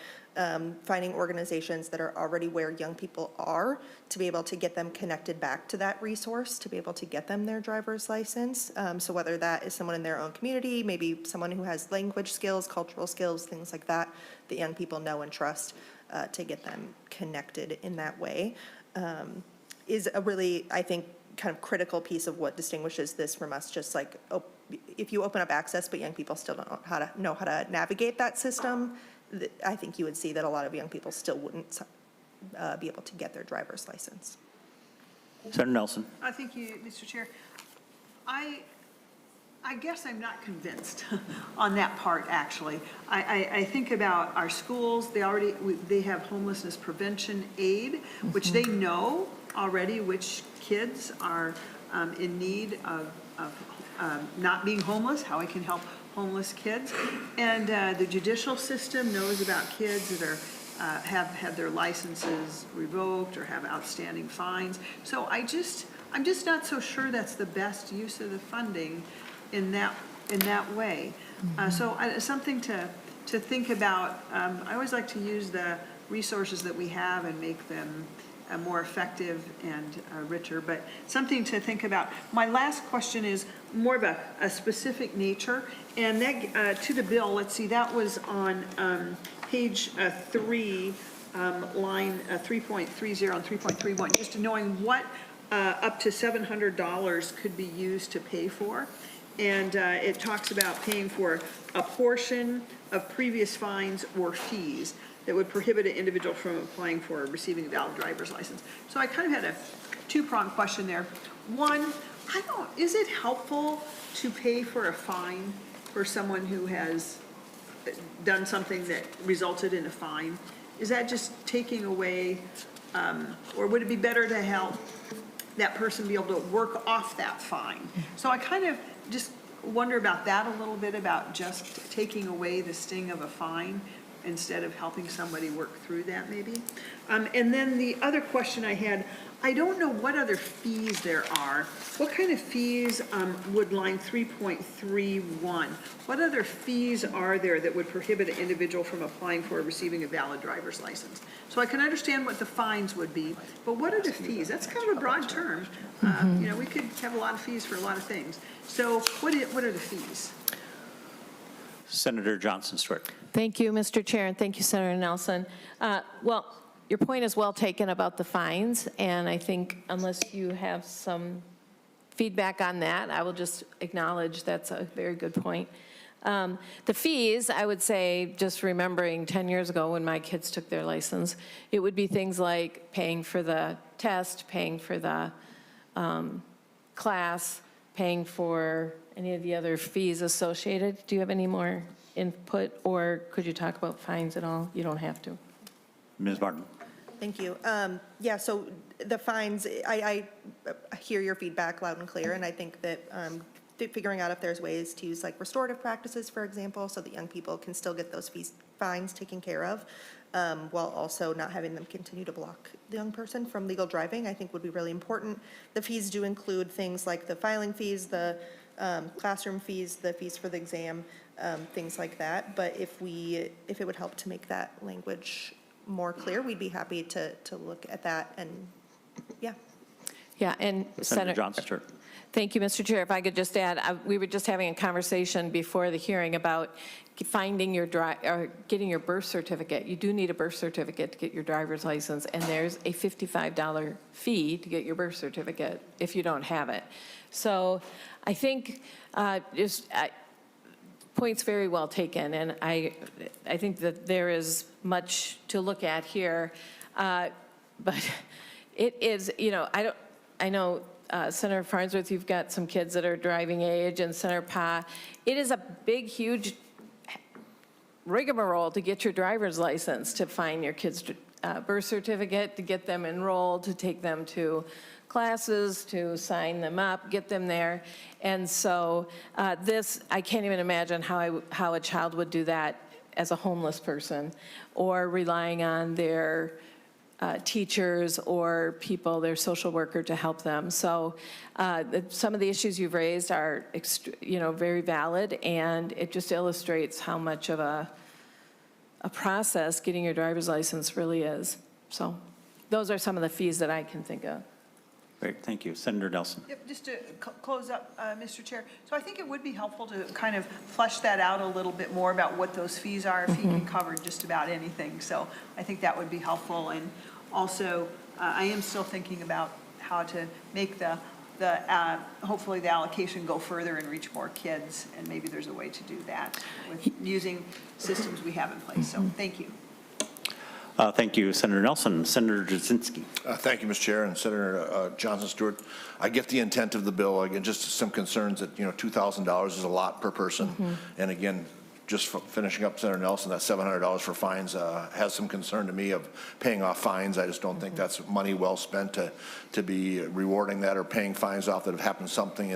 finding organizations that are already where young people are to be able to get them connected back to that resource, to be able to get them their driver's license. So whether that is someone in their own community, maybe someone who has language skills, cultural skills, things like that, that young people know and trust to get them connected in that way, is a really, I think, kind of critical piece of what distinguishes this from us. Just like, if you open up access, but young people still don't know how to navigate that system, I think you would see that a lot of young people still wouldn't be able to get their driver's license. Senator Nelson. Thank you, Mr. Chair. I guess I'm not convinced on that part, actually. I think about our schools. They have homelessness prevention aid, which they know already which kids are in need of not being homeless, how it can help homeless kids. And the judicial system knows about kids that have had their licenses revoked or have outstanding fines. So I'm just not so sure that's the best use of the funding in that way. So something to think about. I always like to use the resources that we have and make them more effective and richer, but something to think about. My last question is more of a specific nature, and that to the bill, let's see, that was on page 3, line 3.30 and 3.31, just knowing what up to $700 could be used to pay for. And it talks about paying for a portion of previous fines or fees that would prohibit an individual from applying for or receiving a valid driver's license. So I kind of had a two-pronged question there. One, is it helpful to pay for a fine for someone who has done something that resulted in a fine? Is that just taking away, or would it be better to help that person be able to work off that fine? So I kind of just wonder about that a little bit, about just taking away the sting of a fine instead of helping somebody work through that maybe. And then the other question I had, I don't know what other fees there are. What kind of fees would line 3.31, what other fees are there that would prohibit an individual from applying for or receiving a valid driver's license? So I can understand what the fines would be, but what are the fees? That's kind of a broad term. You know, we could have a lot of fees for a lot of things. So what are the fees? Senator Johnson Stewart. Thank you, Mr. Chair, and thank you, Senator Nelson. Well, your point is well taken about the fines, and I think unless you have some feedback on that, I will just acknowledge that's a very good point. The fees, I would say, just remembering 10 years ago when my kids took their license, it would be things like paying for the test, paying for the class, paying for any of the other fees associated. Do you have any more input, or could you talk about fines at all? You don't have to. Ms. Martin. Thank you. Yeah, so the fines, I hear your feedback loud and clear, and I think that figuring out if there's ways to use like restorative practices, for example, so that young people can still get those fines taken care of, while also not having them continue to block the young person from legal driving, I think would be really important. The fees do include things like the filing fees, the classroom fees, the fees for the exam, things like that. But if it would help to make that language more clear, we'd be happy to look at that, and yeah. Yeah, and Senator Johnson, sure. Thank you, Mr. Chair. If I could just add, we were just having a conversation before the hearing about finding your or getting your birth certificate. You do need a birth certificate to get your driver's license, and there's a $55 fee to get your birth certificate if you don't have it. So I think point's very well taken, and I think that there is much to look at here, but it is, I know, Senator Farnsworth, you've got some kids that are driving age, and Senator Pa, it is a big, huge rigmarole to get your driver's license, to find your kid's birth certificate, to get them enrolled, to take them to classes, to sign them up, get them there. And so I can't even imagine how a child would do that as a homeless person, or relying on their teachers or people, their social worker, to help them. So some of the issues you've raised are, very valid, and it just illustrates how much of a process getting your driver's license really is. So those are some of the fees that I can think of. Great, thank you. Senator Nelson. Yep, just to close up, Mr. Chair. So I think it would be helpful to kind of flesh that out a little bit more about what those fees are, if he can cover just about anything. So I think that would be helpful. And also, I am still thinking about how to make hopefully the allocation go further and reach more kids. And maybe there's a way to do that with using systems we have in place. So thank you. Thank you, Senator Nelson. Senator Jasinski. Thank you, Mr. Chair, and Senator Johnson Stewart. I get the intent of the bill. Again, just some concerns that, $2,000 is a lot per person. And again, just finishing up Senator Nelson, that $700 for fines has some concern to me of paying off fines. I just don't think that's money well spent to be rewarding that or paying fines off that have happened something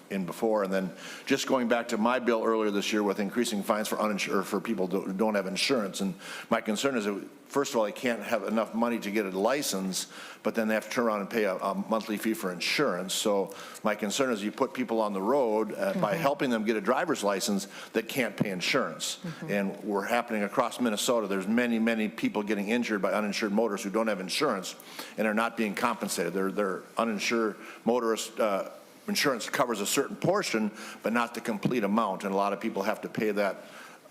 in before. And then just going back to my bill earlier this year with increasing fines for uninsured, for people who don't have insurance. And my concern is that, first of all, they can't have enough money to get a license, but then they have to turn around and pay a monthly fee for insurance. So my concern is you put people on the road by helping them get a driver's license that can't pay insurance. And we're happening across Minnesota. There's many, many people getting injured by uninsured motorists who don't have insurance and are not being compensated. They're uninsured motorists. Insurance covers a certain portion, but not the complete amount. And a lot of people have to pay that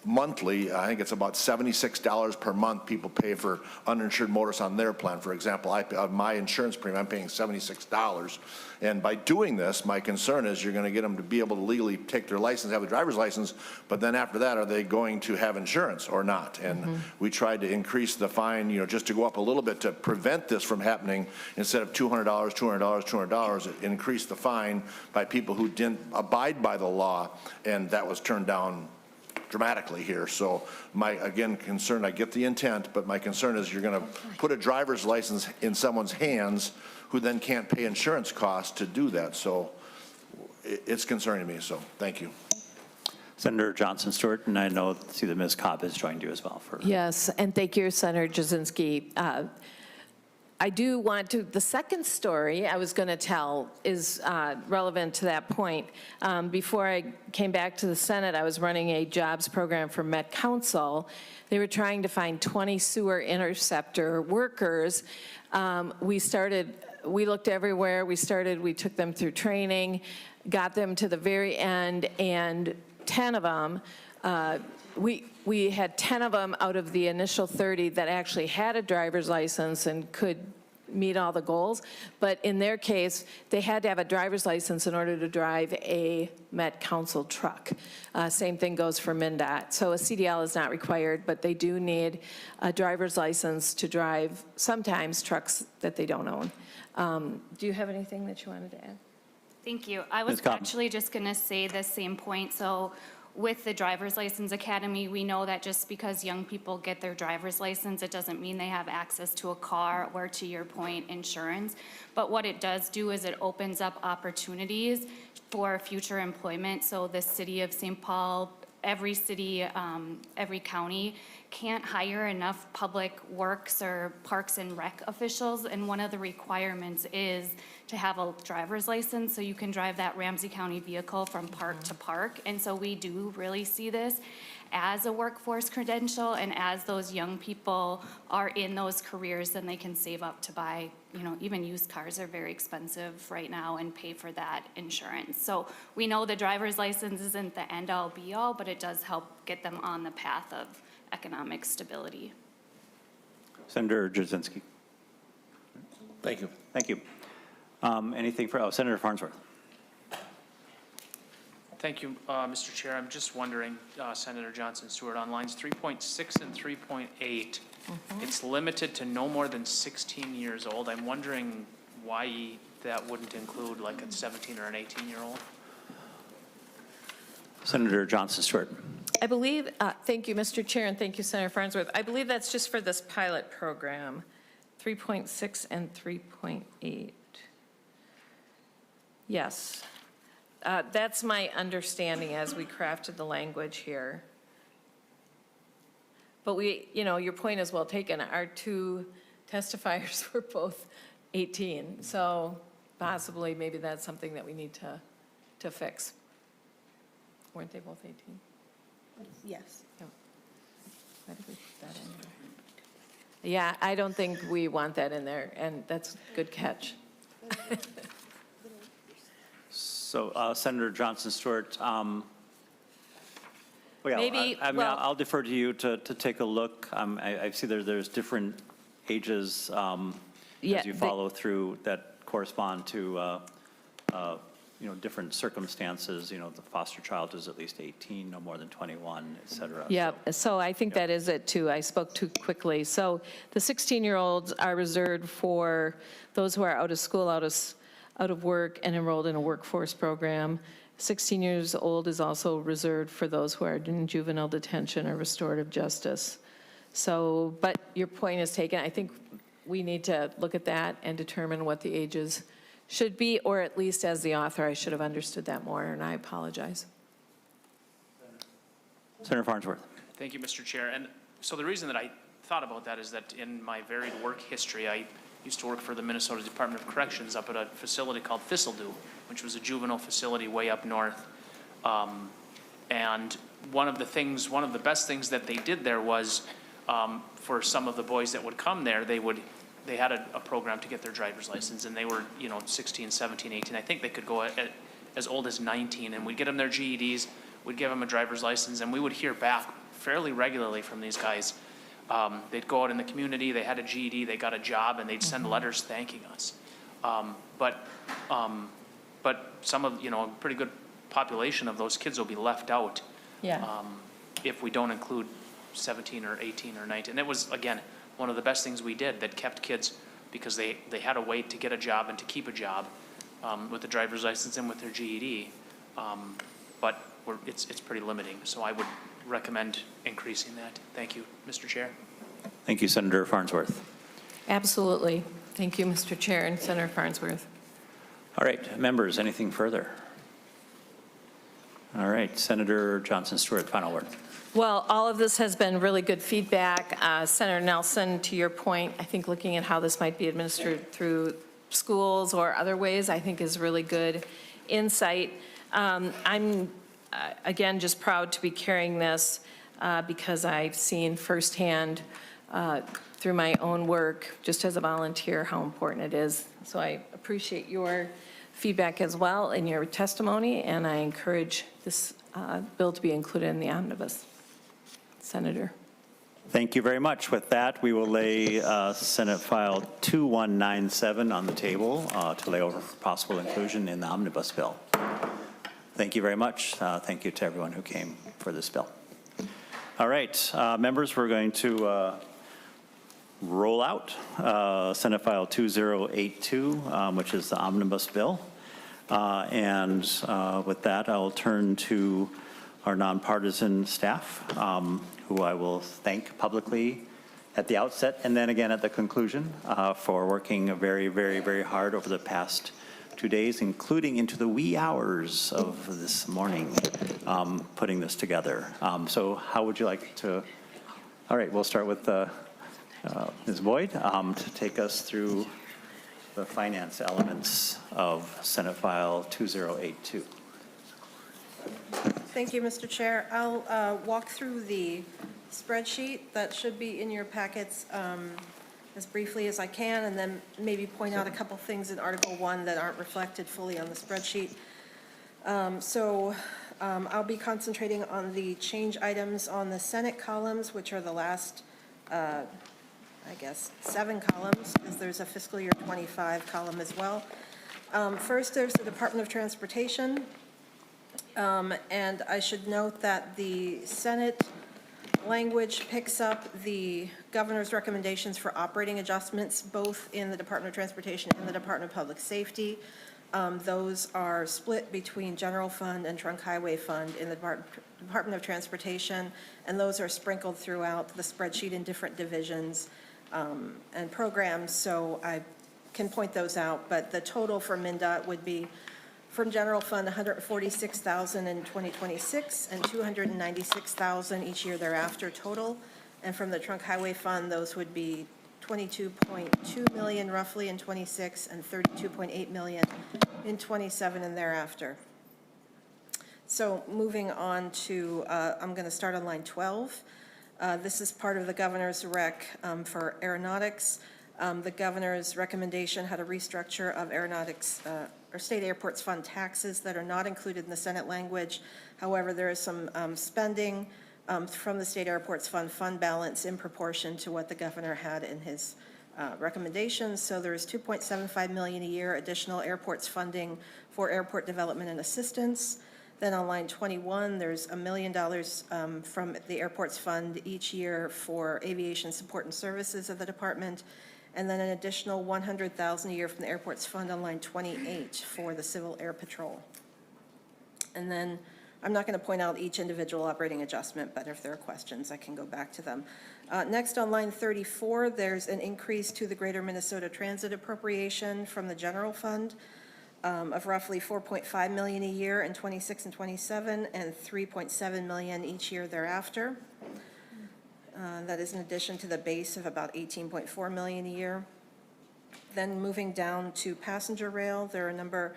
monthly. I think it's about $76 per month people pay for uninsured motorists on their plan. For example, my insurance premium, I'm paying $76. And by doing this, my concern is you're going to get them to be able to legally take their license, have a driver's license, but then after that, are they going to have insurance or not? And we tried to increase the fine, just to go up a little bit to prevent this from happening. Instead of $200, $200, increase the fine by people who didn't abide by the law, and that was turned down dramatically here. So my concern, I get the intent, but my concern is you're going to put a driver's license in someone's hands who then can't pay insurance costs to do that. So it's concerning me. So thank you. Senator Johnson Stewart, and I see that Ms. Cobb has joined you as well. Yes, and thank you, Senator Jasinski. I do want to, the second story I was going to tell is relevant to that point. Before I came back to the Senate, I was running a jobs program for Met Council. They were trying to find 20 sewer interceptor workers. We looked everywhere. We took them through training, got them to the very end, and 10 of them, we had 10 of them out of the initial 30 that actually had a driver's license and could meet all the goals. But in their case, they had to have a driver's license in order to drive a Met Council truck. Same thing goes for MnDOT. So a CDL is not required, but they do need a driver's license to drive sometimes trucks that they don't own. Do you have anything that you wanted to add? Thank you. I was actually just going to say the same point. So with the Driver's License Academy, we know that just because young people get their driver's license, it doesn't mean they have access to a car or, to your point, insurance. But what it does do is it opens up opportunities for future employment. So the city of St. Paul, every city, every county can't hire enough public works or parks and rec officials, and one of the requirements is to have a driver's license so you can drive that Ramsey County vehicle from park to park. And so we do really see this as a workforce credential, and as those young people are in those careers, then they can save up to buy, you know, even used cars are very expensive right now, and pay for that insurance. So we know the driver's license isn't the end-all be-all, but it does help get them on the path of economic stability. Senator Jasinski. Thank you. Thank you. Anything for, Senator Farnsworth. Thank you, Mr. Chair. I'm just wondering, Senator Johnson Stewart, on lines 3.6 and 3.8, it's limited to no more than 16 years old. I'm wondering why that wouldn't include like a 17 or an 18-year-old? Senator Johnson Stewart. I believe, thank you, Mr. Chair, and thank you, Senator Farnsworth. I believe that's just for this pilot program, 3.6 and 3.8. Yes. That's my understanding as we crafted the language here. But we, you know, your point is well taken. Our two testifiers were both 18, so possibly maybe that's something that we need to fix. Weren't they both 18? Yes. No. Why did we put that in there? Yeah, I don't think we want that in there, and that's a good catch. So Senator Johnson Stewart, well, yeah, Maybe, I mean, well- I'll defer to you to take a look. I see there's different ages Yeah, as you follow through that correspond to, you know, different circumstances. You know, the foster child is at least 18, no more than 21, et cetera. Yeah, so I think that is it too. I spoke too quickly. So the 16-year-olds are reserved for those who are out of school, out of work, and enrolled in a workforce program. 16 years old is also reserved for those who are in juvenile detention or restorative justice. So, but your point is taken. I think we need to look at that and determine what the ages should be, or at least as the author, I should have understood that more, and I apologize. Senator Farnsworth. Thank you, Mr. Chair. And so the reason that I thought about that is that in my varied work history, I used to work for the Minnesota Department of Corrections up at a facility called Thistledew, which was a juvenile facility way up north. And one of the best things that they did there was for some of the boys that would come there, they had a program to get their driver's license, and they were, you know, 16, 17, 18. I think they could go as old as 19, and we'd get them their GEDs, we'd give them a driver's license, and we would hear back fairly regularly from these guys. They'd go out in the community, they had a GED, they got a job, and they'd send letters thanking us. But some of, you know, a pretty good population of those kids will be left out. Yeah. If we don't include 17 or 18 or 19. And it was, again, one of the best things we did that kept kids, because they had a way to get a job and to keep a job with the driver's license and with their GED. But it's pretty limiting. So I would recommend increasing that. Thank you, Mr. Chair. Thank you, Senator Farnsworth. Absolutely. Thank you, Mr. Chair and Senator Farnsworth. All right, members, anything further? All right, Senator Johnson Stewart, final word. Well, all of this has been really good feedback. Senator Nelson, to your point, I think looking at how this might be administered through schools or other ways, I think is really good insight. I'm, again, just proud to be carrying this because I've seen firsthand through my own work, just as a volunteer, how important it is. So I appreciate your feedback as well in your testimony, and I encourage this bill to be included in the Omnibus. Senator. Thank you very much. With that, we will lay Senate File 2197 on the table to lay over for possible inclusion in the Omnibus bill. Thank you very much. Thank you to everyone who came for this bill. All right, members, we're going to roll out Senate File 2082, which is the Omnibus bill. And with that, I'll turn to our nonpartisan staff, who I will thank publicly at the outset and then again at the conclusion for working very, very, very hard over the past 2 days, including into the wee hours of this morning, putting this together. So how would you like to, all right, we'll start with Ms. Boyd to take us through the finance elements of Senate File 2082. Thank you, Mr. Chair. I'll walk through the spreadsheet that should be in your packets as briefly as I can, and then maybe point out a couple things in Article 1 that aren't reflected fully on the spreadsheet. I'll be concentrating on the change items on the Senate columns, which are the last, I guess, 7 columns, because there's a fiscal year 25 column as well. First, there's the Department of Transportation. And I should note that the Senate language picks up the governor's recommendations for operating adjustments, both in the Department of Transportation and the Department of Public Safety. Those are split between General Fund and Trunk Highway Fund in the Department of Transportation, and those are sprinkled throughout the spreadsheet in different divisions and programs, so I can point those out. But the total for MnDOT would be from General Fund, $146,000 in 2026 and $296,000 each year thereafter total. And from the Trunk Highway Fund, those would be $22.2 million roughly in 26 and $32.8 million in 27 and thereafter. So moving on to, I'm going to start on line 12. This is part of the governor's rec for aeronautics. The governor's recommendation had a restructure of aeronautics or state airports fund taxes that are not included in the Senate language. However, there is some spending from the state airports fund balance in proportion to what the governor had in his recommendations. So there is $2.75 million a year additional airports funding for airport development and assistance. Then on line 21, there's $1 million from the airports fund each year for aviation support and services of the department. And then an additional $100,000 a year from the airports fund on line 28 for the Civil Air Patrol. And then I'm not going to point out each individual operating adjustment, but if there are questions, I can go back to them. Next on line 34, there's an increase to the Greater Minnesota Transit appropriation from the general fund of roughly $4.5 million a year in 26 and 27 and $3.7 million each year thereafter. That is in addition to the base of about $18.4 million a year. Then moving down to passenger rail, there are a number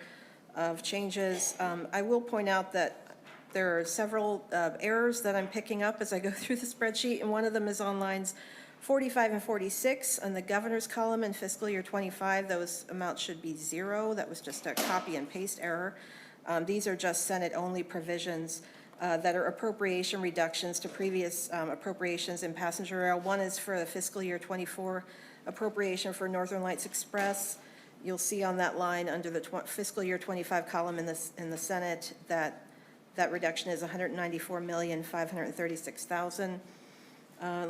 of changes. I will point out that there are several errors that I'm picking up as I go through the spreadsheet, and one of them is on lines 45 and 46 on the governor's column in fiscal year 25. Those amounts should be 0. That was just a copy and paste error. These are just Senate-only provisions that are appropriation reductions to previous appropriations in passenger rail. One is for the fiscal year 24 appropriation for Northern Lights Express. You'll see on that line under the fiscal year 25 column in the Senate that reduction is $194,536,000.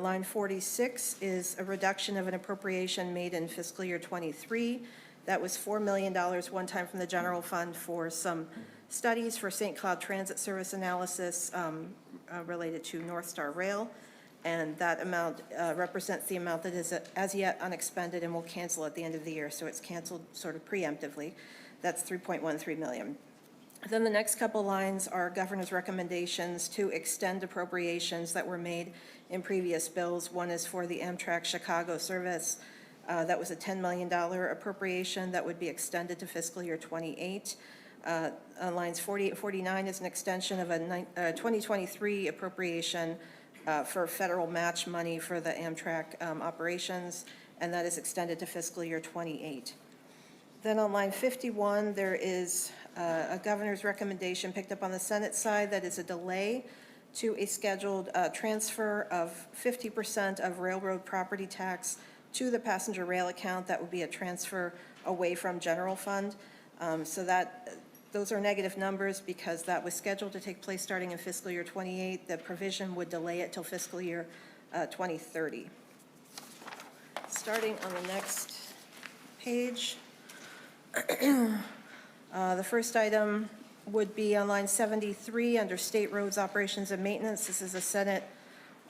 Line 46 is a reduction of an appropriation made in fiscal year 23. That was $4 million one time from the general fund for some studies for St. Cloud Transit Service analysis related to North Star Rail. And that amount represents the amount that is as yet unexpended and will cancel at the end of the year. So it's canceled sort of preemptively. That's $3.13 million. Then the next couple lines are governor's recommendations to extend appropriations that were made in previous bills. One is for the Amtrak Chicago service. That was a $10 million appropriation that would be extended to fiscal year 28. On lines 48 and 49 is an extension of a 2023 appropriation for federal match money for the Amtrak operations, and that is extended to fiscal year 28. Then on line 51, there is a governor's recommendation picked up on the Senate side that is a delay to a scheduled transfer of 50% of railroad property tax to the passenger rail account. That would be a transfer away from general fund. So those are negative numbers because that was scheduled to take place starting in fiscal year 28. The provision would delay it till fiscal year 2030. Starting on the next page, the first item would be on line 73, under State Roads Operations and Maintenance. This is a Senate,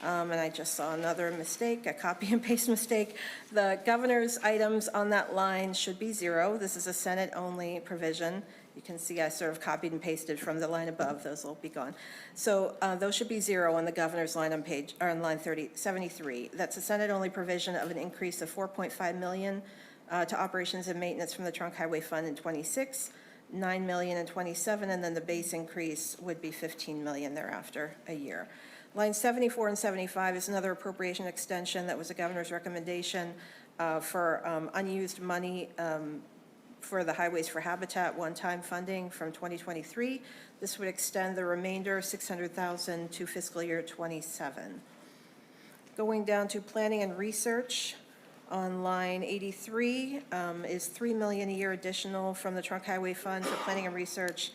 and I just saw another mistake, a copy and paste mistake. The governor's items on that line should be 0. This is a Senate-only provision. You can see I sort of copied and pasted from the line above. Those will be gone. So those should be 0 on the governor's line on line 73. That's a Senate-only provision of an increase of $4.5 million to operations and maintenance from the Trunk Highway Fund in 26, $9 million in 27, and then the base increase would be $15 million thereafter a year. Line 74 and 75 is another appropriation extension that was a governor's recommendation for unused money for the Highways for Habitat one-time funding from 2023. This would extend the remainder, $600,000, to fiscal year 27. Going down to planning and research, on line 83 is $3 million a year additional from the Trunk Highway Fund for planning and research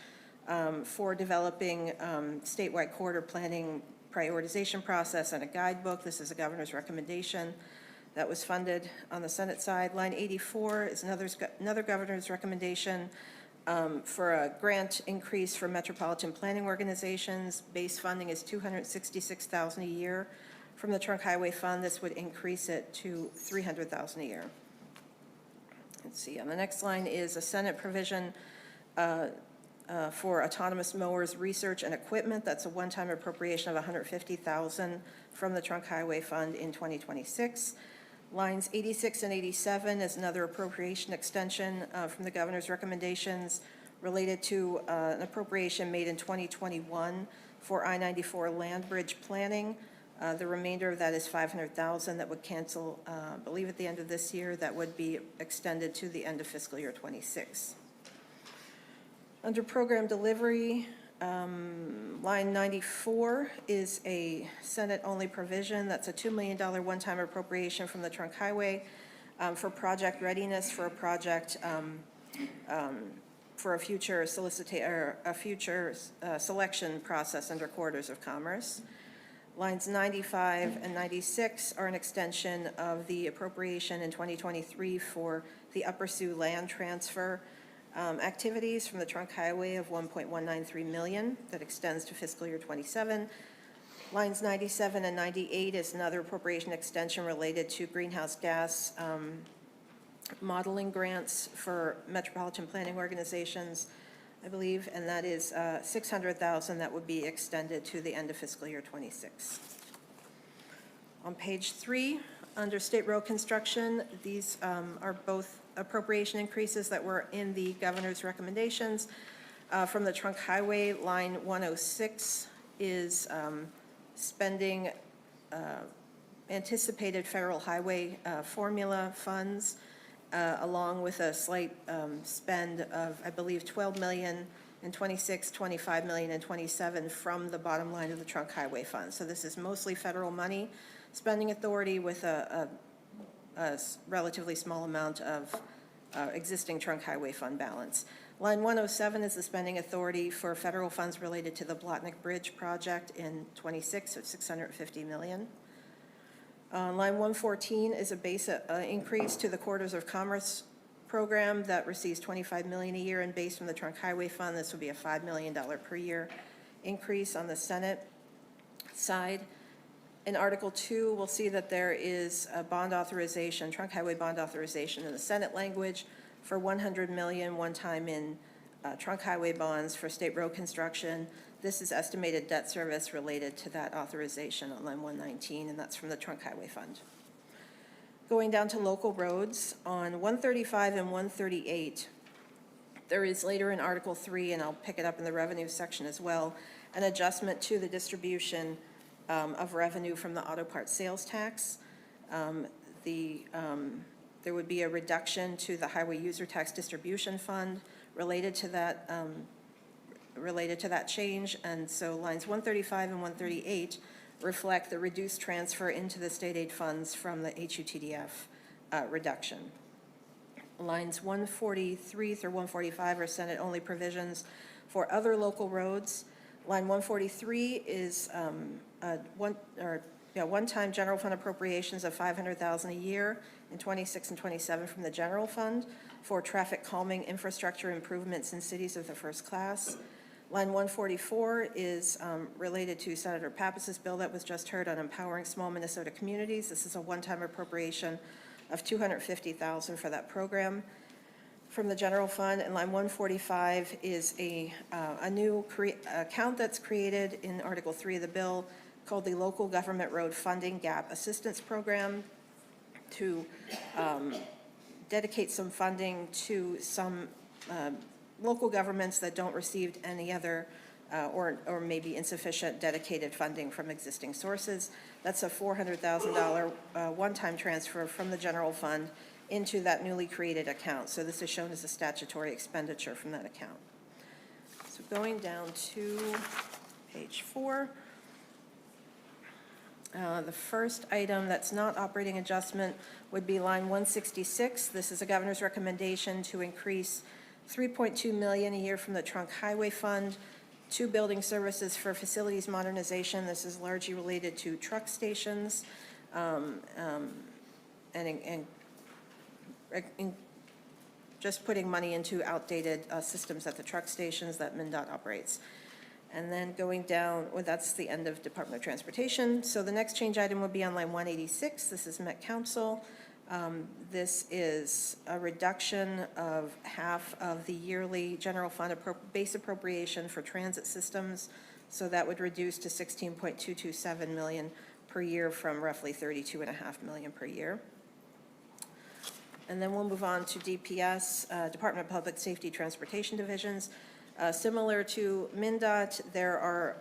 for developing statewide corridor planning prioritization process and a guidebook. This is a governor's recommendation that was funded on the Senate side. Line 84 is another governor's recommendation for a grant increase for metropolitan planning organizations. Base funding is $266,000 a year. From the Trunk Highway Fund, this would increase it to $300,000 a year. Let's see, on the next line is a Senate provision for autonomous mowers research and equipment. That's a one-time appropriation of $150,000 from the Trunk Highway Fund in 2026. Lines 86 and 87 is another appropriation extension from the governor's recommendations related to an appropriation made in 2021 for I-94 land bridge planning. The remainder of that is $500,000 that would cancel, I believe, at the end of this year. That would be extended to the end of fiscal year 26. Under program delivery, line 94 is a Senate-only provision. That's a $2 million one-time appropriation from the Trunk Highway for project readiness for a project for a future selection process under Corridors of Commerce. Lines 95 and 96 are an extension of the appropriation in 2023 for the Upper Sioux land transfer activities from the Trunk Highway of $1.193 million that extends to fiscal year 27. Lines 97 and 98 is another appropriation extension related to greenhouse gas modeling grants for metropolitan planning organizations, I believe, and that is $600,000 that would be extended to the end of fiscal year 26. On page 3, under state road construction, these are both appropriation increases that were in the governor's recommendations. From the Trunk Highway, line 106 is spending anticipated federal highway formula funds, along with a slight spend of, I believe, $12 million in 26, $25 million in 27 from the bottom line of the Trunk Highway Fund. So this is mostly federal money spending authority with a relatively small amount of existing Trunk Highway Fund balance. Line 107 is the spending authority for federal funds related to the Blotnick Bridge project in 26 of $650 million. Line 114 is a base increase to the Corridors of Commerce program that receives $25 million a year in base from the Trunk Highway Fund. This would be a $5 million per year increase on the Senate side. In Article 2, we'll see that there is a bond authorization, Trunk Highway bond authorization in the Senate language for $100 million one time in Trunk Highway bonds for state road construction. This is estimated debt service related to that authorization on line 119, and that's from the Trunk Highway Fund. Going down to local roads, on 135 and 138, there is later in Article 3, and I'll pick it up in the revenue section as well, an adjustment to the distribution of revenue from the auto parts sales tax. There would be a reduction to the highway user tax distribution fund related to that change, and so lines 135 and 138 reflect the reduced transfer into the state aid funds from the HUTDF reduction. Lines 143 through 145 are Senate-only provisions for other local roads. Line 143 is one-time general fund appropriations of $500,000 a year in 26 and 27 from the general fund for traffic calming infrastructure improvements in cities of the first class. Line 144 is related to Senator Pappas's bill that was just heard on empowering small Minnesota communities. This is a one-time appropriation of $250,000 for that program from the general fund. And line 145 is a new account that's created in Article 3 of the bill called the Local Government Road Funding Gap Assistance Program to dedicate some funding to some local governments that don't receive any other or maybe insufficient dedicated funding from existing sources. That's a $400,000 one-time transfer from the general fund into that newly created account. So this is shown as a statutory expenditure from that account. So going down to page 4. The first item that's not operating adjustment would be line 166. This is a governor's recommendation to increase $3.2 million a year from the Trunk Highway Fund to building services for facilities modernization. This is largely related to truck stations and just putting money into outdated systems at the truck stations that MnDOT operates. And then going down, well, that's the end of Department of Transportation. So the next change item would be on line 186. This is Met Council. This is a reduction of half of the yearly general fund base appropriation for transit systems. So that would reduce to $16.227 million per year from roughly $32.5 million per year. And then we'll move on to DPS, Department of Public Safety Transportation Divisions. Similar to MnDOT, there are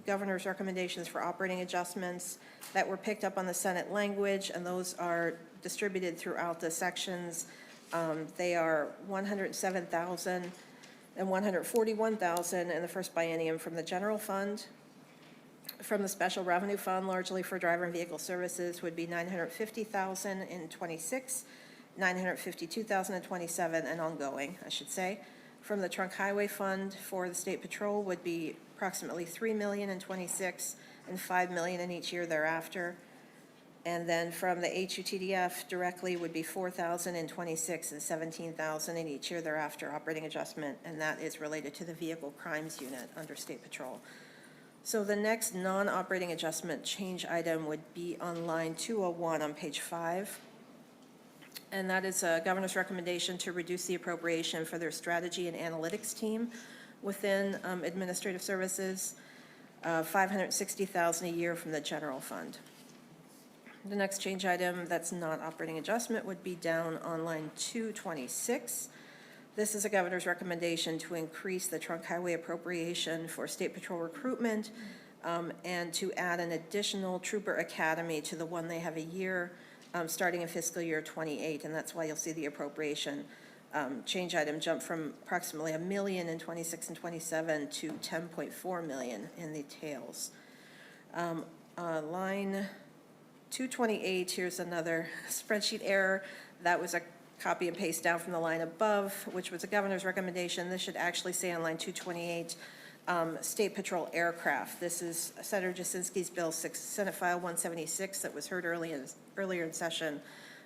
governor's recommendations for operating adjustments that were picked up on the Senate language, and those are distributed throughout the sections. They are $107,000 and $141,000 in the first biennium from the general fund. From the special revenue fund, largely for driver and vehicle services, would be $950,000 in 26, $952,000 in 27, and ongoing, I should say. From the Trunk Highway Fund for the State Patrol would be approximately $3 million in 26 and $5 million in each year thereafter. And then from the HUTDF directly would be $4,000 in 26 and $17,000 in each year thereafter, operating adjustment, and that is related to the Vehicle Crimes Unit under State Patrol. So the next non-operating adjustment change item would be on line 201 on page 5. And that is a governor's recommendation to reduce the appropriation for their strategy and analytics team within administrative services, $560,000 a year from the general fund. The next change item that's not operating adjustment would be down on line 226. This is a governor's recommendation to increase the Trunk Highway appropriation for State Patrol recruitment and to add an additional trooper academy to the one they have a year starting in fiscal year 28, and that's why you'll see the appropriation change item jump from approximately $1 million in 26 and 27 to $10.4 million in the tails. Line 228, here's another spreadsheet error. That was a copy and paste down from the line above, which was a governor's recommendation. This should actually say on line 228, State Patrol aircraft. This is Senator Jasinski's Bill 6, Senate File 176 that was heard earlier in session.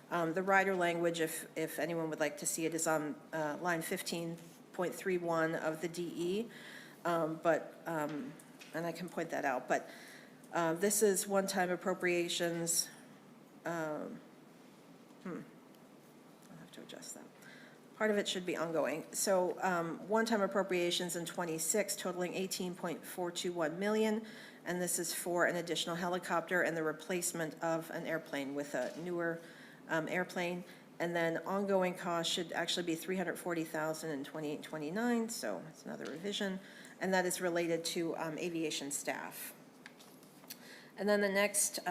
The rider language, if anyone would like to see it, is on line 15.31 of the DE, and I can point that out. But this is one-time appropriations. I'll have to adjust that. Part of it should be ongoing. So one-time appropriations in 26 totaling $18.421 million, and this is for an additional helicopter and the replacement of an airplane with a newer airplane. And then ongoing costs should actually be $340,000 in 28, 29, so it's another revision, and that is related to aviation staff. And then the next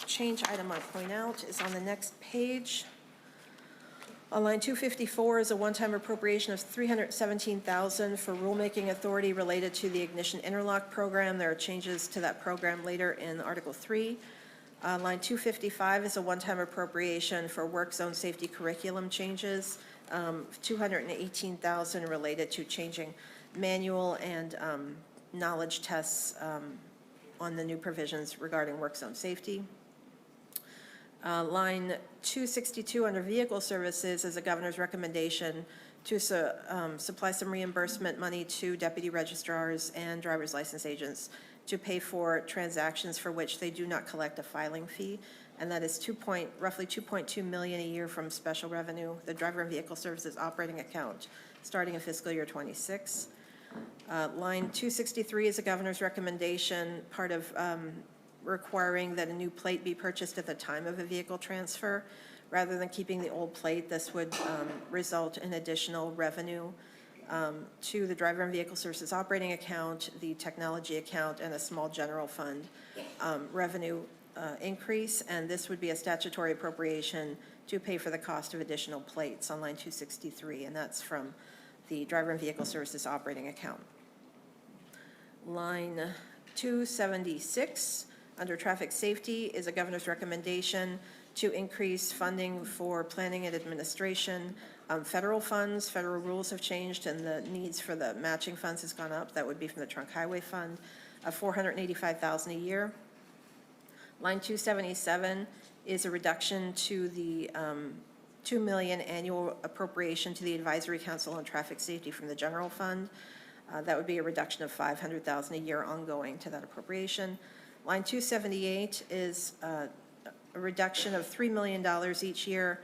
change item I point out is on the next page. On line 254 is a one-time appropriation of $317,000 for rulemaking authority related to the Ignition Interlock program. There are changes to that program later in Article 3. Line 255 is a one-time appropriation for work zone safety curriculum changes, $218,000 related to changing manual and knowledge tests on the new provisions regarding work zone safety. Line 262 under vehicle services is a governor's recommendation to supply some reimbursement money to deputy registrars and driver's license agents to pay for transactions for which they do not collect a filing fee, and that is roughly $2.2 million a year from special revenue, the driver and vehicle services operating account, starting in fiscal year '26. Line 263 is a governor's recommendation, part of requiring that a new plate be purchased at the time of a vehicle transfer. Rather than keeping the old plate, this would result in additional revenue to the driver and vehicle services operating account, the technology account, and a small general fund revenue increase. And this would be a statutory appropriation to pay for the cost of additional plates on line 263, and that's from the driver and vehicle services operating account. Line 276, under traffic safety, is a governor's recommendation to increase funding for planning and administration. Federal funds, federal rules have changed, and the needs for the matching funds has gone up. That would be from the Trunk Highway Fund, $485,000 a year. Line 277 is a reduction to the $2 million annual appropriation to the Advisory Council on Traffic Safety from the general fund. That would be a reduction of $500,000 a year ongoing to that appropriation. Line 278 is a reduction of $3 million each year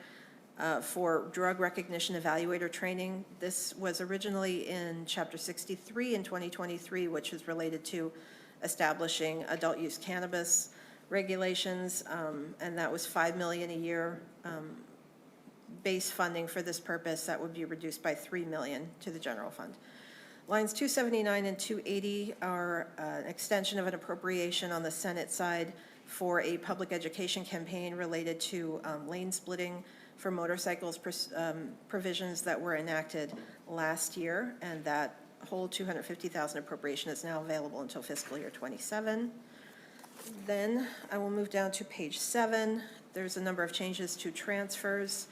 for drug recognition evaluator training. This was originally in Chapter 63 in 2023, which was related to establishing adult use cannabis regulations, and that was $5 million a year base funding for this purpose. That would be reduced by $3 million to the general fund. Lines 279 and 280 are an extension of an appropriation on the Senate side for a public education campaign related to lane splitting for motorcycles provisions that were enacted last year, and that whole $250,000 appropriation is now available until fiscal year '27. Then I will move down to page 7. There's a number of changes to transfers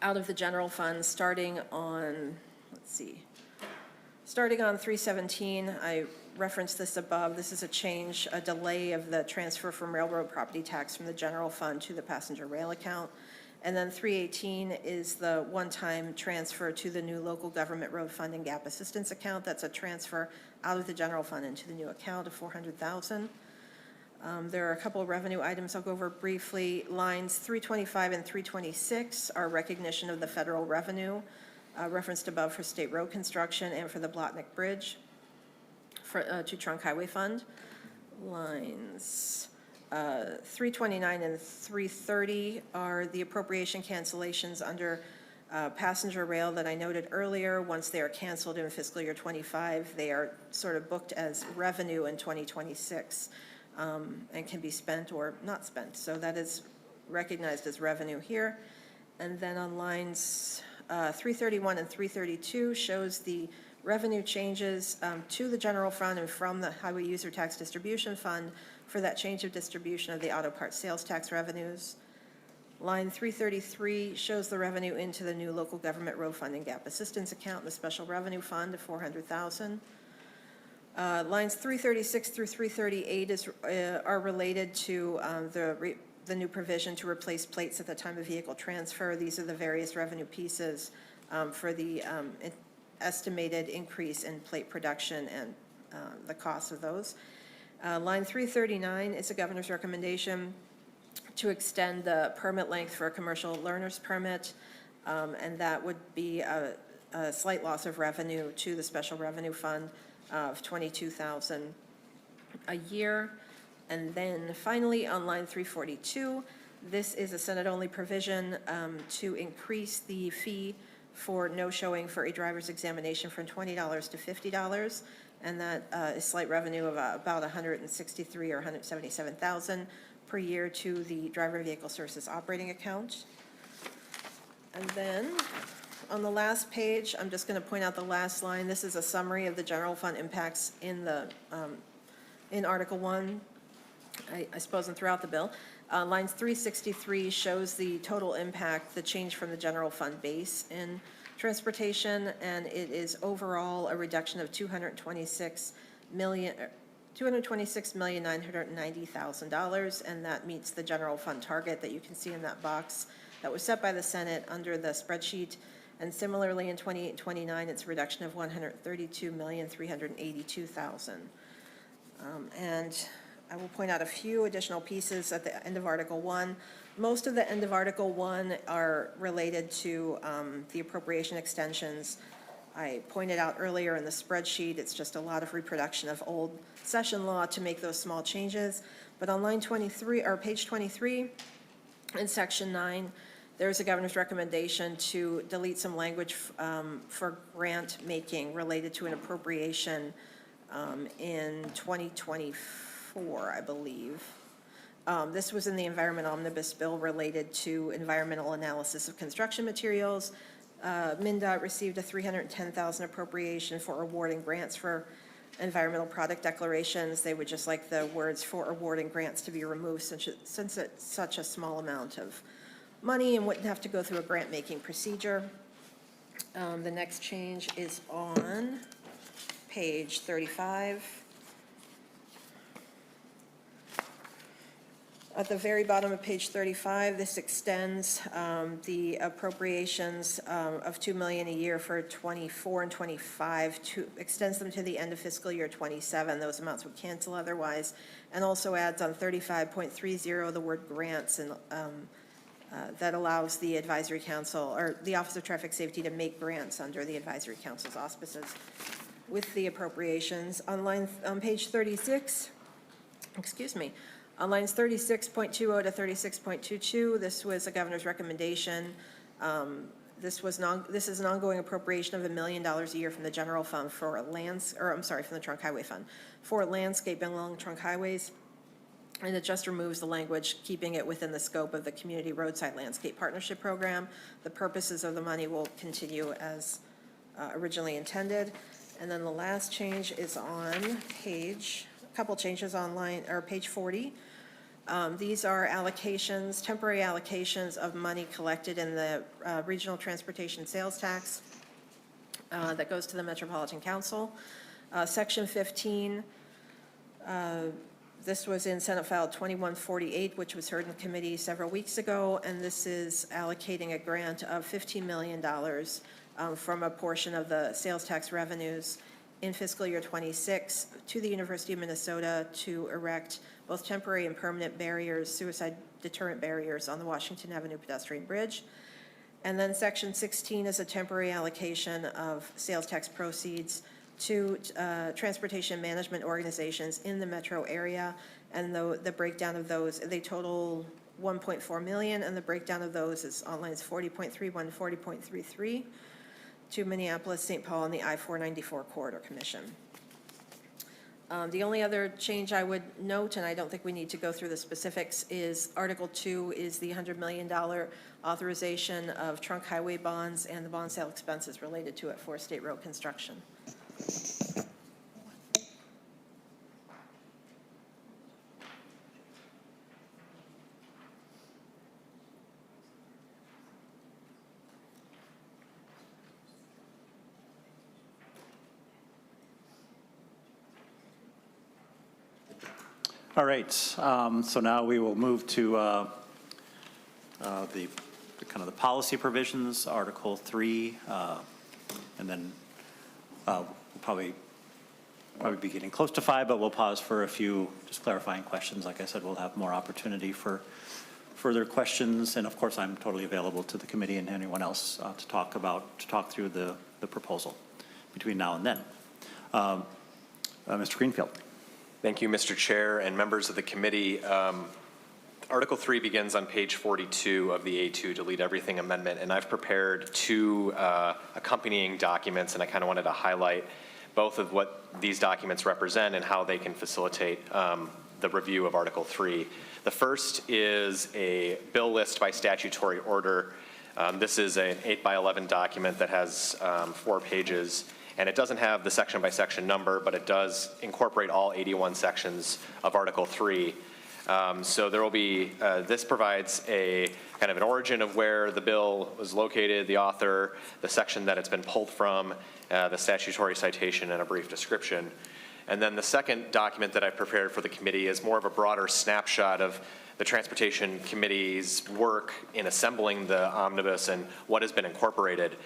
out of the general fund starting on, starting on 317. I referenced this above. This is a change, a delay of the transfer from railroad property tax from the general fund to the passenger rail account. And then 318 is the one-time transfer to the new local government road fund and gap assistance account. That's a transfer out of the general fund into the new account of $400,000. There are a couple of revenue items I'll go over briefly. Lines 325 and 326 are recognition of the federal revenue referenced above for state road construction and for the Blotnick Bridge to Trunk Highway Fund. Lines 329 and 330 are the appropriation cancellations under passenger rail that I noted earlier. Once they are canceled in fiscal year '25, they are sort of booked as revenue in 2026 and can be spent or not spent. So that is recognized as revenue here. And then on lines 331 and 332 shows the revenue changes to the general fund and from the highway user tax distribution fund for that change of distribution of the auto parts sales tax revenues. Line 333 shows the revenue into the new local government road fund and gap assistance account, the special revenue fund of $400,000. Lines 336 through 338 are related to the new provision to replace plates at the time of vehicle transfer. These are the various revenue pieces for the estimated increase in plate production and the cost of those. Line 339 is a governor's recommendation to extend the permit length for a commercial learner's permit, and that would be a slight loss of revenue to the special revenue fund of $22,000 a year. And then finally on line 342, this is a Senate-only provision to increase the fee for no showing for a driver's examination from $20 to $50, and that is slight revenue of about $163,000 or $177,000 per year to the driver vehicle services operating account. And then on the last page, I'm just going to point out the last line. This is a summary of the general fund impacts in the in Article 1, I suppose, and throughout the bill. Lines 363 shows the total impact, the change from the general fund base in transportation, and it is overall a reduction of $226,990,000, and that meets the general fund target that you can see in that box that was set by the Senate under the spreadsheet And similarly, in 28 and 29, it's a reduction of $132,382,000. And I will point out a few additional pieces at the end of Article 1. Most of the end of Article 1 are related to the appropriation extensions. I pointed out earlier in the spreadsheet, it's just a lot of reproduction of old session law to make those small changes. But on line 23, or page 23, in section 9, there's a governor's recommendation to delete some language for grant making related to an appropriation in 2024, I believe. This was in the Environment Omnibus bill related to environmental analysis of construction materials. MnDOT received a $310,000 appropriation for awarding grants for environmental product declarations. They would just like the words "for awarding grants" to be removed since it's such a small amount of money and wouldn't have to go through a grant-making procedure. The next change is on page 35. At the very bottom of page 35, this extends the appropriations of $2 million a year for 24 and 25, extends them to the end of fiscal year 27. Those amounts would cancel otherwise, and also adds on 35.30 the word grants, and that allows the advisory council, or the Office of Traffic Safety, to make grants under the advisory council's auspices with the appropriations. On page 36, excuse me, on lines 36.20 to 36.22, this was a governor's recommendation. This is an ongoing appropriation of $1 million a year from the general fund for from the trunk highway fund for landscaping along trunk highways. And it just removes the language, keeping it within the scope of the Community Roadside Landscape Partnership Program. The purposes of the money will continue as originally intended. And then the last change is on page, a couple changes on page 40. These are allocations, temporary allocations of money collected in the Regional Transportation Sales Tax that goes to the Metropolitan Council. Section 15, this was in Senate File 2148, which was heard in committee several weeks ago, and this is allocating a grant of $15 million from a portion of the sales tax revenues in fiscal year 26 to the University of Minnesota to erect both temporary and permanent barriers, suicide deterrent barriers on the Washington Avenue pedestrian bridge. And then Section 16 is a temporary allocation of sales tax proceeds to transportation management organizations in the metro area. And the breakdown of those, they total $1.4 million, and the breakdown of those is on lines 40.31, 40.33 to Minneapolis, St. Paul, and the I-494 Corridor Commission. The only other change I would note, and I don't think we need to go through the specifics, is Article 2 is the $100 million authorization of trunk highway bonds and the bond sale expenses related to it for state road construction. All right, so now we will move to the kind of the policy provisions, Article 3, and then we'll probably be getting close to 5, but we'll pause for a few just clarifying questions. Like I said, we'll have more opportunity for further questions, and of course, I'm totally available to the committee and anyone else to talk through the proposal between now and then. Mr. Greenfield. Thank you, Mr. Chair and members of the committee. Article 3 begins on page 42 of the A2 Delete Everything Amendment, and I've prepared two accompanying documents, and I kind of wanted to highlight both of what these documents represent and how they can facilitate the review of Article 3. The first is a bill list by statutory order. This is an 8x11 document that has 4 pages. And it doesn't have the section-by-section number, but it does incorporate all 81 sections of Article 3. So there will be, this provides a kind of an origin of where the bill was located, the author, the section that it's been pulled from, the statutory citation, and a brief description. And then the second document that I prepared for the committee is more of a broader snapshot of the Transportation Committee's work in assembling the omnibus and what has been incorporated.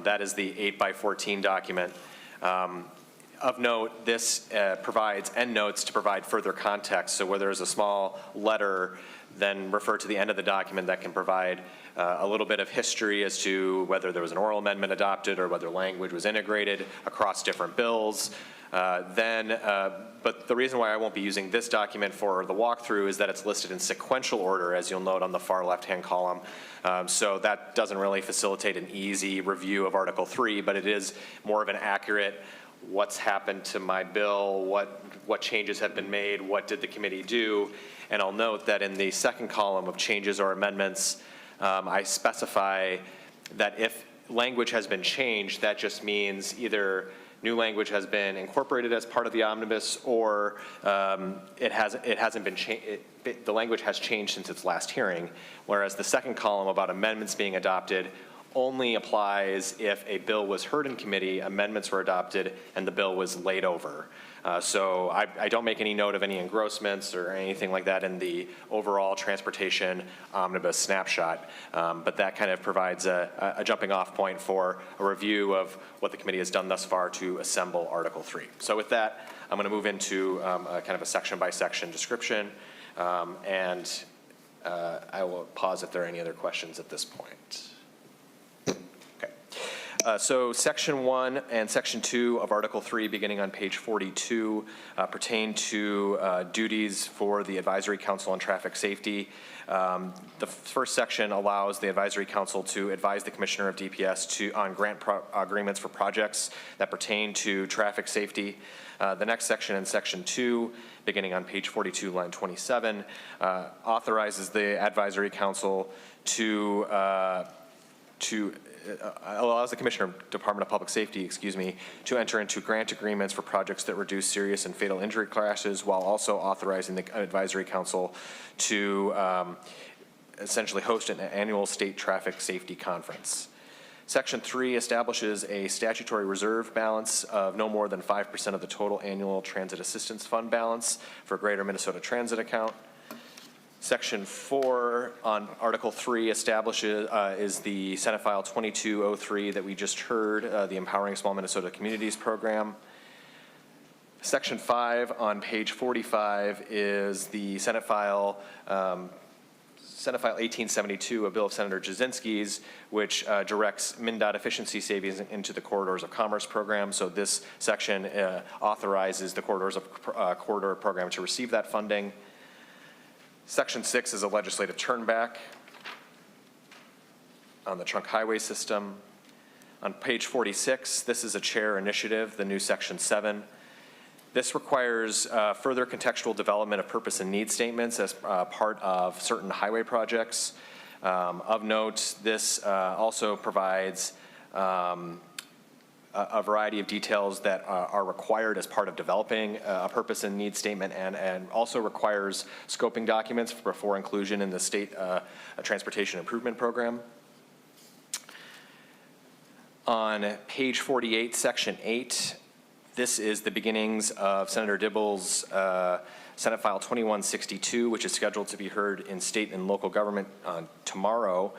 That is the 8x14 document. Of note, this provides endnotes to provide further context. So where there's a small letter, then refer to the end of the document that can provide a little bit of history as to whether there was an oral amendment adopted or whether language was integrated across different bills. But the reason why I won't be using this document for the walkthrough is that it's listed in sequential order, as you'll note on the far left-hand column. So that doesn't really facilitate an easy review of Article 3, but it is more of an accurate what's happened to my bill, what changes have been made, what did the committee do. And I'll note that in the second column of changes or amendments, I specify that if language has been changed, that just means either new language has been incorporated as part of the omnibus, or it hasn't been changed. The language has changed since its last hearing, whereas the second column about amendments being adopted only applies if a bill was heard in committee, amendments were adopted, and the bill was laid over. So I don't make any note of any engrossments or anything like that in the overall transportation omnibus snapshot, but that kind of provides a jumping off point for a review of what the committee has done thus far to assemble Article 3. So with that, I'm going to move into kind of a section by section description, and I will pause if there are any other questions at this point. So Section 1 and Section 2 of Article 3, beginning on page 42, pertain to duties for the Advisory Council on Traffic Safety. The first section allows the Advisory Council to advise the Commissioner of DPS on grant agreements for projects that pertain to traffic safety. The next section, in Section 2, beginning on page 42, line 27, authorizes the Advisory Council to allows the Commissioner of Department of Public Safety, to enter into grant agreements for projects that reduce serious and fatal injury crashes, while also authorizing the Advisory Council to essentially host an annual state traffic safety conference. Section 3 establishes a statutory reserve balance of no more than 5% of the total annual transit assistance fund balance for Greater Minnesota Transit account. Section 4 on Article 3 establishes, is the Senate File 2203 that we just heard, the Empowering Small Minnesota Communities Program. Section 5 on page 45 is the Senate File 1872, a bill of Senator Jasinski's, which directs MnDOT efficiency savings into the Corridors of Commerce program. So this section authorizes the Corridors of Corridor program to receive that funding. Section 6 is a legislative turnback on the trunk highway system. On page 46, this is a chair initiative, the new Section 7. This requires further contextual development of purpose and need statements as part of certain highway projects. Of note, this also provides a variety of details that are required as part of developing a purpose and need statement, and also requires scoping documents before inclusion in the state transportation improvement program. On page 48, section 8, this is the beginnings of Senator Dibble's Senate File 2162, which is scheduled to be heard in state and local government tomorrow.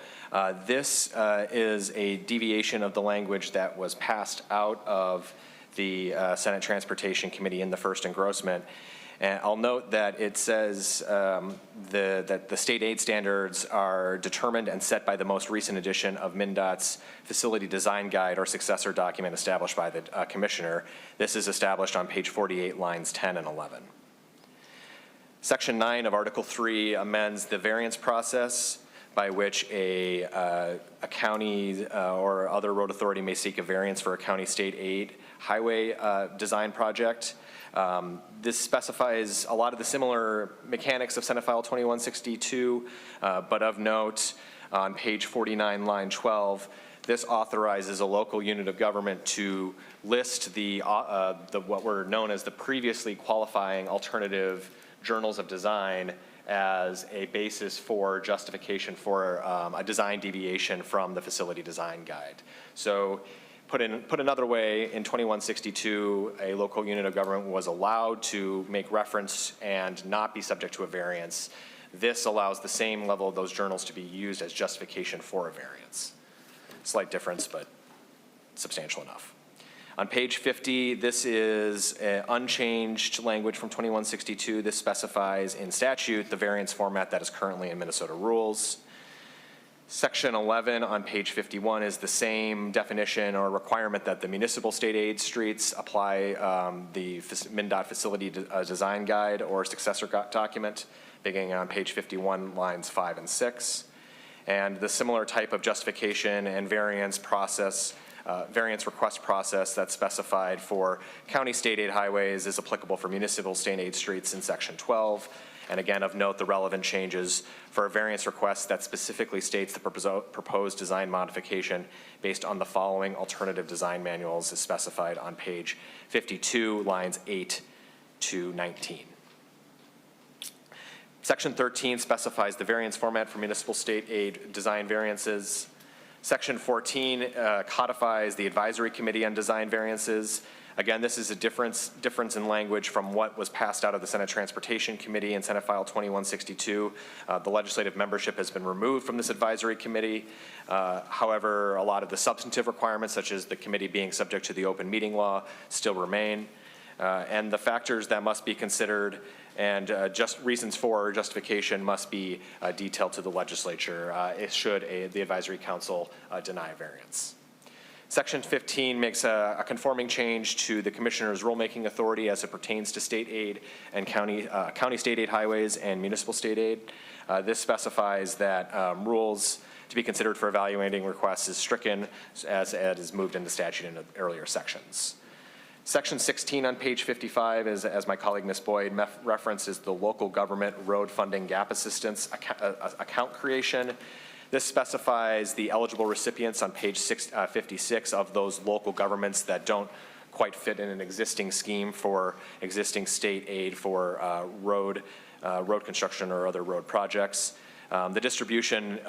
This is a deviation of the language that was passed out of the Senate Transportation Committee in the first engrossment. And I'll note that it says that the state aid standards are determined and set by the most recent edition of MnDOT's Facility Design Guide, or successor document established by the Commissioner. This is established on page 48, lines 10 and 11. Section 9 of Article 3 amends the variance process by which a county or other road authority may seek a variance for a county state aid highway design project. This specifies a lot of the similar mechanics of Senate File 2162, but of note, on page 49, line 12, this authorizes a local unit of government to list the what were known as the previously qualifying alternative journals of design as a basis for justification for a design deviation from the facility design guide. So Put another way, in 2162, a local unit of government was allowed to make reference and not be subject to a variance. This allows the same level of those journals to be used as justification for a variance. Slight difference, but substantial enough. On page 50, this is unchanged language from 2162. This specifies in statute the variance format that is currently in Minnesota rules. Section 11 on page 51 is the same definition or requirement that the municipal state aid streets apply the MnDOT facility design guide or successor document, beginning on page 51, lines 5 and 6. And the similar type of justification and variance process, variance request process that's specified for county state aid highways is applicable for municipal state aid streets in section 12. And again, of note, the relevant changes for a variance request that specifically states the proposed design modification based on the following alternative design manuals is specified on page 52, lines 8 to 19. Section 13 specifies the variance format for municipal state aid design variances. Section 14 codifies the advisory committee on design variances. Again, this is a difference in language from what was passed out of the Senate Transportation Committee in Senate File 2162. The legislative membership has been removed from this advisory committee. However, a lot of the substantive requirements, such as the committee being subject to the open meeting law, still remain. And the factors that must be considered and just reasons for justification must be detailed to the legislature should the advisory council deny a variance. Section 15 makes a conforming change to the commissioner's rulemaking authority as it pertains to state aid and county state aid highways and municipal state aid. This specifies that rules to be considered for evaluating requests is stricken as it is moved into statute in earlier sections. Section 16 on page 55 is, as my colleague Ms. Boyd references, the local government road funding gap assistance account creation. This specifies the eligible recipients on page 56 of those local governments that don't quite fit in an existing scheme for existing state aid for road construction or other road projects. The distribution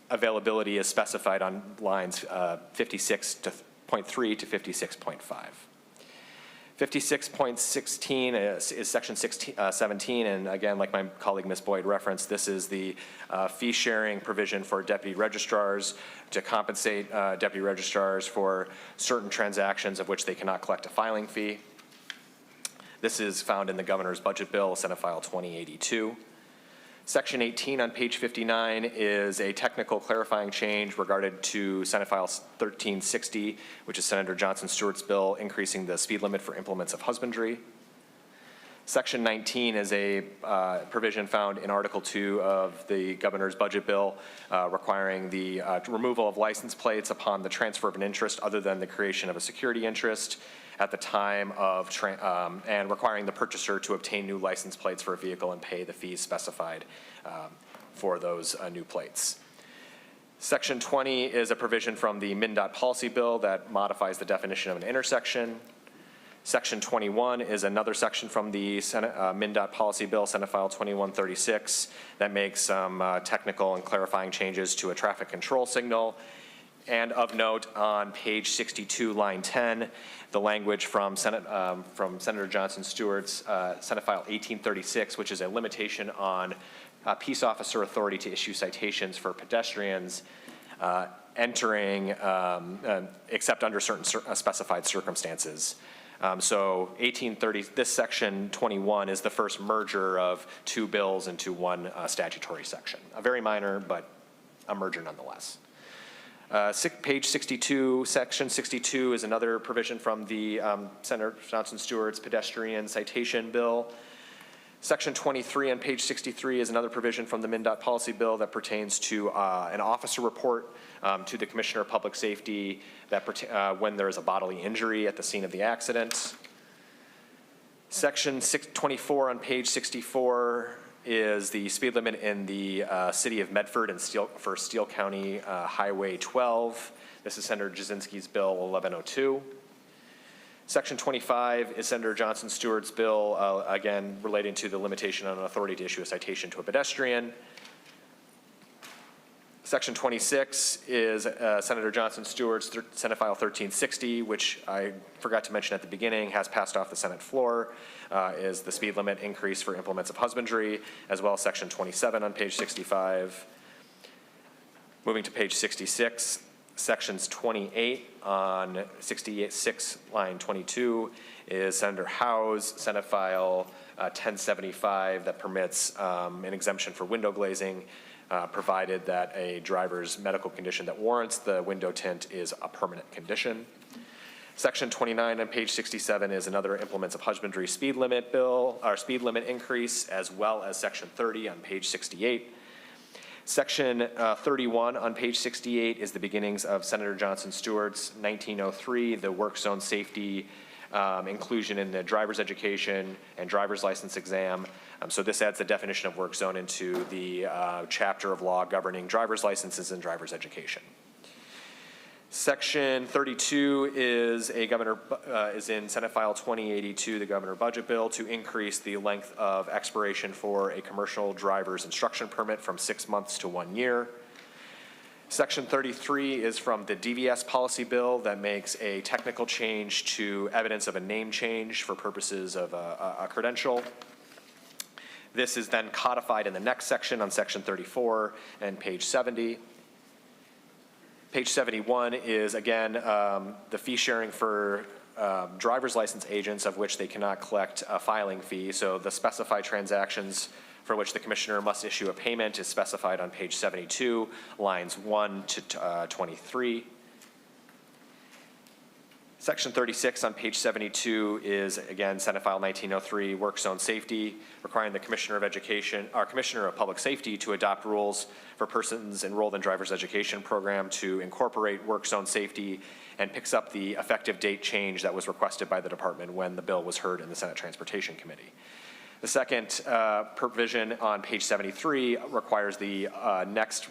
availability is specified on lines 56.3 to 56.5. 56.16 is section 17, and again, like my colleague Ms. Boyd referenced, this is the fee sharing provision for deputy registrars to compensate deputy registrars for certain transactions of which they cannot collect a filing fee. This is found in the governor's budget bill, Senate File 2082. Section 18 on page 59 is a technical clarifying change regarding to Senate File 1360, which is Senator Johnson Stewart's bill increasing the speed limit for implements of husbandry. Section 19 is a provision found in Article 2 of the governor's budget bill requiring the removal of license plates upon the transfer of an interest other than the creation of a security interest at the time of, and requiring the purchaser to obtain new license plates for a vehicle and pay the fees specified for those new plates. Section 20 is a provision from the MnDOT policy bill that modifies the definition of an intersection. Section 21 is another section from the Senate, MnDOT policy bill, Senate File 2136, that makes some technical and clarifying changes to a traffic control signal. And of note, on page 62, line 10, the language from Senator Johnson Stewart's Senate File 1836, which is a limitation on peace officer authority to issue citations for pedestrians entering except under certain specified circumstances. So 1830, this section 21 is the first merger of two bills into one statutory section. A very minor, but a merger nonetheless. Page 62, section 62 is another provision from the Senator Johnson Stewart's pedestrian citation bill. Section 23 on page 63 is another provision from the MnDOT policy bill that pertains to an officer report to the Commissioner of Public Safety that when there is a bodily injury at the scene of the accident. Section 24 on page 64 is the speed limit in the city of Medford and for Steele County Highway 12. This is Senator Jasinski's bill 1102. Section 25 is Senator Johnson Stewart's bill, again, relating to the limitation on authority to issue a citation to a pedestrian. Section 26 is Senator Johnson Stewart's Senate File 1360, which I forgot to mention at the beginning, has passed off the Senate floor, is the speed limit increase for implements of husbandry, as well as Section 27 on page 65. Moving to page 66, Sections 28 on 68-6, line 22, is Senator Howe's Senate File 1075 that permits an exemption for window glazing, provided that a driver's medical condition that warrants the window tint is a permanent condition. Section 29 on page 67 is another implements of husbandry speed limit bill, or speed limit increase, as well as Section 30 on page 68. Section 31 on page 68 is the beginnings of Senator Johnson Stewart's 1903, the work zone safety inclusion in the driver's education and driver's license exam. So this adds the definition of work zone into the chapter of law governing driver's licenses and driver's education. Section 32 is is in Senate File 2082, the governor budget bill, to increase the length of expiration for a commercial driver's instruction permit from 6 months to 1 year. Section 33 is from the DVS policy bill that makes a technical change to evidence of a name change for purposes of a credential. This is then codified in the next section on Section 34 and page 70. Page 71 is, again, the fee sharing for driver's license agents, of which they cannot collect a filing fee. So the specified transactions for which the commissioner must issue a payment is specified on page 72, lines 1 to 23. Section 36 on page 72 is, again, Senate File 1903, work zone safety, requiring the Commissioner of Education, or Commissioner of Public Safety, to adopt rules for persons enrolled in driver's education program to incorporate work zone safety, and picks up the effective date change that was requested by the department when the bill was heard in the Senate Transportation Committee. The second provision on page 73 requires the next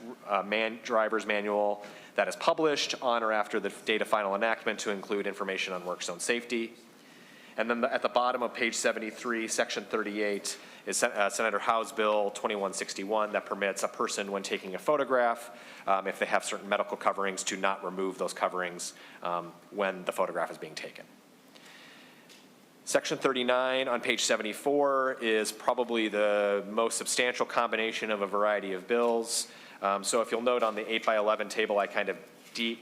driver's manual that is published on or after the date of final enactment to include information on work zone safety. And then at the bottom of page 73, section 38 is Senator Howe's bill 2161 that permits a person, when taking a photograph, if they have certain medical coverings, to not remove those coverings when the photograph is being taken. Section 39 on page 74 is probably the most substantial combination of a variety of bills. So if you'll note on the 8x11 table, I kind of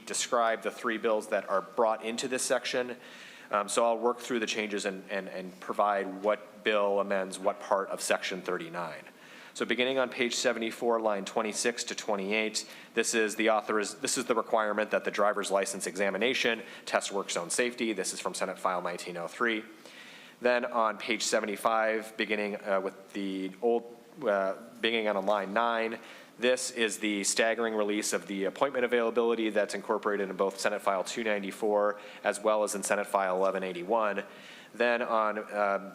describe the three bills that are brought into this section. So I'll work through the changes and provide what bill amends what part of section 39. So beginning on page 74, line 26 to 28, this is the requirement that the driver's license examination test work zone safety. This is from Senate File 1903. Then on page 75, beginning with the beginning on line 9, this is the staggering release of the appointment availability that's incorporated in both Senate File 294 as well as in Senate File 1181. Then on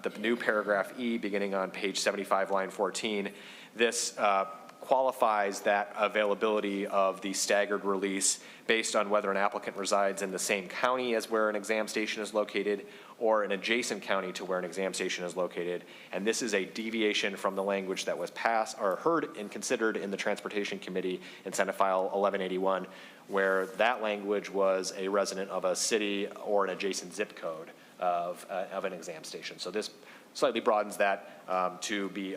the new paragraph E, beginning on page 75, line 14, this qualifies that availability of the staggered release based on whether an applicant resides in the same county as where an exam station is located or an adjacent county to where an exam station is located. And this is a deviation from the language that was passed or heard and considered in the Transportation Committee in Senate File 1181, where that language was a resident of a city or an adjacent zip code of an exam station. So this slightly broadens that to be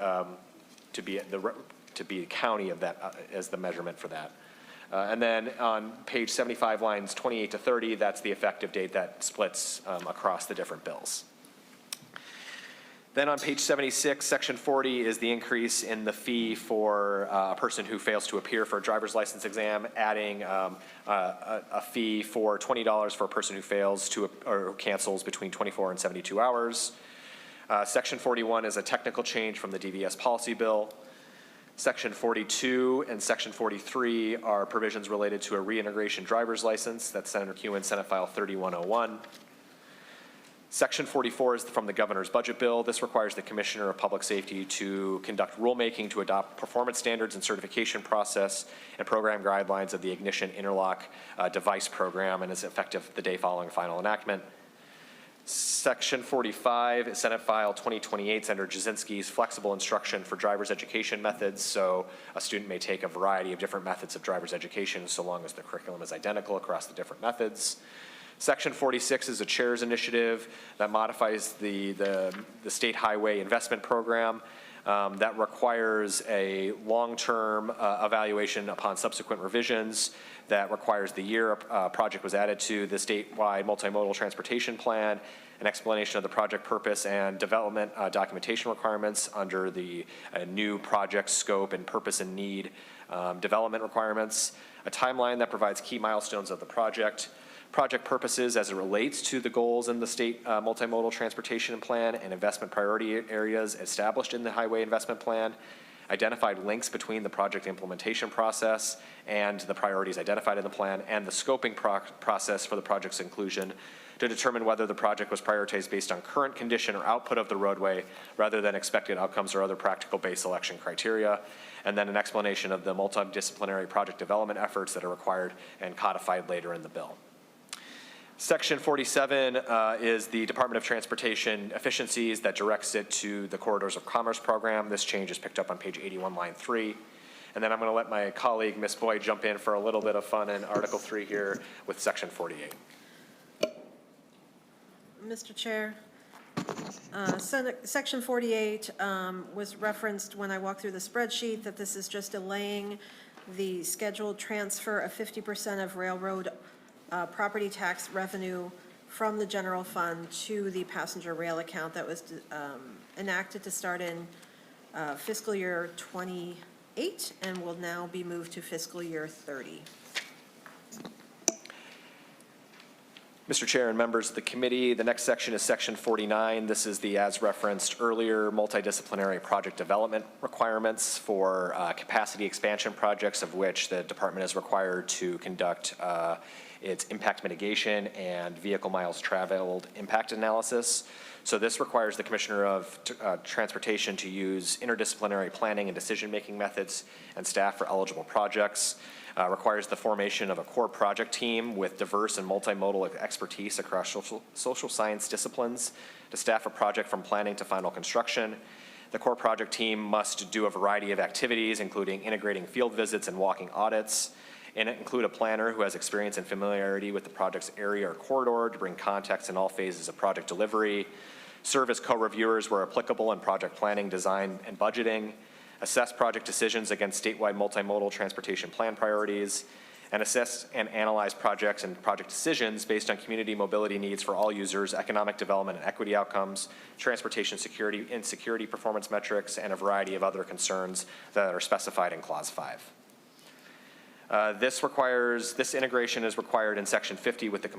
county of that as the measurement for that. And then on page 75, lines 28 to 30, that's the effective date that splits across the different bills. Then on page 76, section 40 is the increase in the fee for a person who fails to appear for a driver's license exam, adding a fee for $20 for a person who fails to or cancels between 24 and 72 hours. Section 41 is a technical change from the DVS policy bill. Section 42 and Section 43 are provisions related to a reintegration driver's license. That's Senator Kewen, Senate File 3101. Section 44 is from the governor's budget bill. This requires the Commissioner of Public Safety to conduct rulemaking to adopt performance standards and certification process and program guidelines of the Ignition Interlock device program, and is effective the day following final enactment. Section 45, Senate File 2028, Senator Jasinski's flexible instruction for driver's education methods. So a student may take a variety of different methods of driver's education so long as the curriculum is identical across the different methods. Section 46 is a chair's initiative that modifies the state highway investment program that requires a long-term evaluation upon subsequent revisions, that requires the year a project was added to the statewide multimodal transportation plan, an explanation of the project purpose and development documentation requirements under the new project scope and purpose and need development requirements, a timeline that provides key milestones of the project purposes as it relates to the goals in the state multimodal transportation plan and investment priority areas established in the highway investment plan, identified links between the project implementation process and the priorities identified in the plan, and the scoping process for the project's inclusion to determine whether the project was prioritized based on current condition or output of the roadway rather than expected outcomes or other practical base selection criteria, and then an explanation of the multidisciplinary project development efforts that are required and codified later in the bill. Section 47 is the Department of Transportation efficiencies that directs it to the Corridors of Commerce program. This change is picked up on page 81, line 3. And then I'm going to let my colleague, Ms. Boyd, jump in for a little bit of fun in Article 3 here with Section 48. Mr. Chair, Section 48 was referenced when I walked through the spreadsheet that this is just delaying the scheduled transfer of 50% of railroad property tax revenue from the general fund to the passenger rail account that was enacted to start in fiscal year 28 and will now be moved to fiscal year 30. Mr. Chair and members of the committee, the next section is Section 49. This is the, as referenced earlier, multidisciplinary project development requirements for capacity expansion projects, of which the department is required to conduct its impact mitigation and vehicle miles traveled impact analysis. So this requires the Commissioner of Transportation to use interdisciplinary planning and decision-making methods and staff for eligible projects. Requires the formation of a core project team with diverse and multimodal expertise across social science disciplines to staff a project from planning to final construction. The core project team must do a variety of activities, including integrating field visits and walking audits, and include a planner who has experience and familiarity with the project's area or corridor to bring context in all phases of project delivery, serve as co-reviewers where applicable in project planning, design, and budgeting, assess project decisions against statewide multimodal transportation plan priorities, and assess and analyze projects and project decisions based on community mobility needs for all users, economic development and equity outcomes, transportation security and security performance metrics, and a variety of other concerns that are specified in Clause 5. This integration is required in Section 50 with the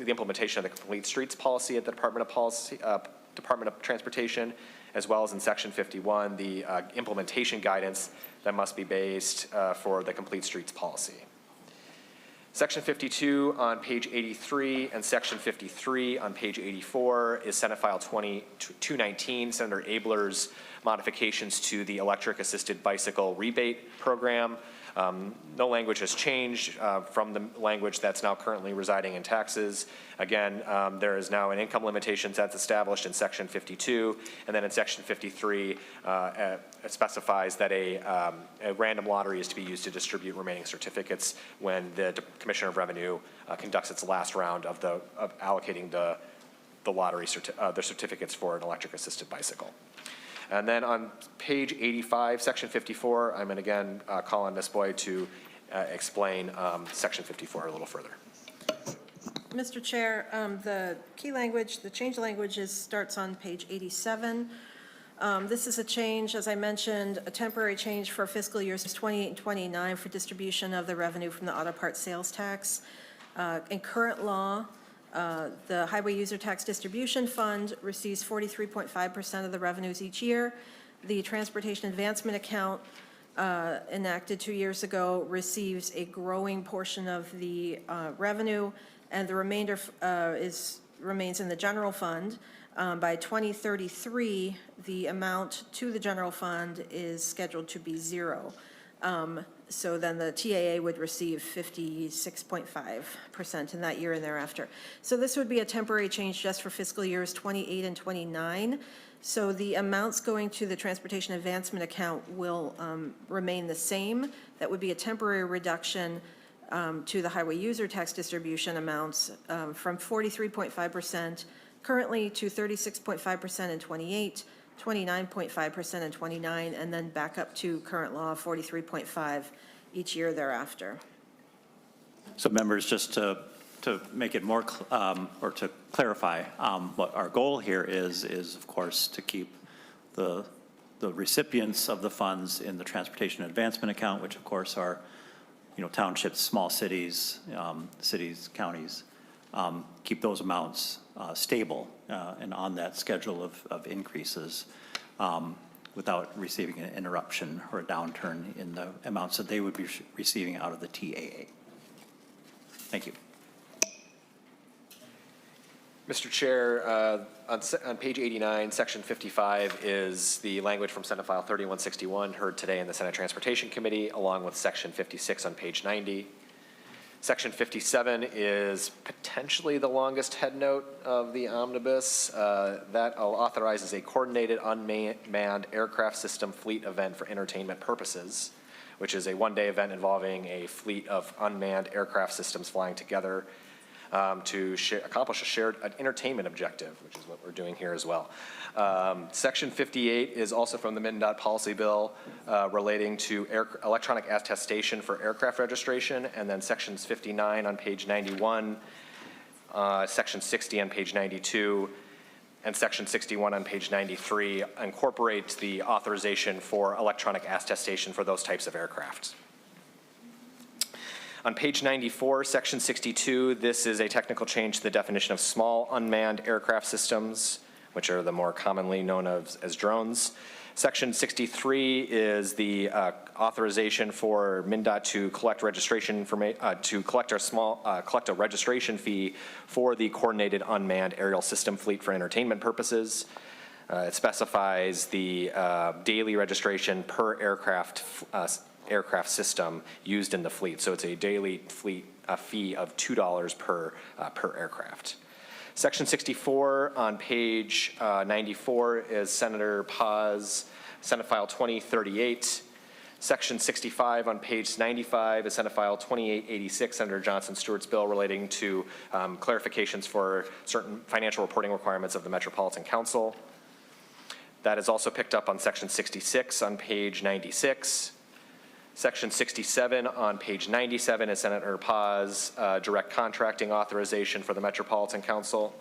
implementation of the complete streets policy at the Department of Transportation, as well as in Section 51, the implementation guidance that must be based for the complete streets policy. Section 52 on page 83 and Section 53 on page 84 is Senate File 219, Senator Abler's modifications to the electric assisted bicycle rebate program. No language has changed from the language that's now currently residing in taxes. Again, there is now an income limitation that's established in Section 52, and then in Section 53, it specifies that a random lottery is to be used to distribute remaining certificates when the Commissioner of Revenue conducts its last round of allocating the lottery the certificates for an electric assisted bicycle. And then on page 85, Section 54, I'm going to again call on Ms. Boyd to explain Section 54 a little further. Mr. Chair, the key language, the change language starts on page 87. This is a change, as I mentioned, a temporary change for fiscal years 28 and 29 for distribution of the revenue from the auto parts sales tax. In current law, the Highway User Tax Distribution Fund receives 43.5% of the revenues each year. The Transportation Advancement Account, enacted 2 years ago, receives a growing portion of the revenue, and the remainder remains in the general fund. By 2033, the amount to the general fund is scheduled to be zero. So then the TAA would receive 56.5% in that year and thereafter. So this would be a temporary change just for fiscal years 28 and 29. So the amounts going to the transportation advancement account will remain the same. That would be a temporary reduction to the highway user tax distribution amounts from 43.5% currently to 36.5% in 28, 29.5% in 29, and then back up to current law of 43.5 each year thereafter. So members, just to make it more, or to clarify, what our goal here is of course to keep the recipients of the funds in the transportation advancement account, which of course are, townships, small cities, counties, keep those amounts stable and on that schedule of increases without receiving an interruption or a downturn in the amounts that they would be receiving out of the TAA. Thank you. Mr. Chair, on page 89, section 55 is the language from Senate File 3161 heard today in the Senate Transportation Committee, along with section 56 on page 90. Section 57 is potentially the longest head note of the omnibus. That authorizes a coordinated unmanned aircraft system fleet event for entertainment purposes, which is a one-day event involving a fleet of unmanned aircraft systems flying together to accomplish a shared entertainment objective, which is what we're doing here as well. Section 58 is also from the MnDOT policy bill relating to electronic attestation for aircraft registration, and then sections 59 on page 91, section 60 on page 92, and section 61 on page 93 incorporates the authorization for electronic attestation for those types of aircraft. On page 94, section 62, this is a technical change to the definition of small unmanned aircraft systems, which are the more commonly known as drones. Section 63 is the authorization for MnDOT to collect registration collect a registration fee for the coordinated unmanned aerial system fleet for entertainment purposes. It specifies the daily registration per aircraft system used in the fleet. So it's a daily fleet fee of $2 per aircraft. Section 64 on page 94 is Senator Paz, Senate File 2038. Section 65 on page 95 is Senate File 2886, Senator Johnson Stewart's bill relating to clarifications for certain financial reporting requirements of the Metropolitan Council. That is also picked up on section 66 on page 96. Section 67 on page 97 is Senator Paz, direct contracting authorization for the Metropolitan Council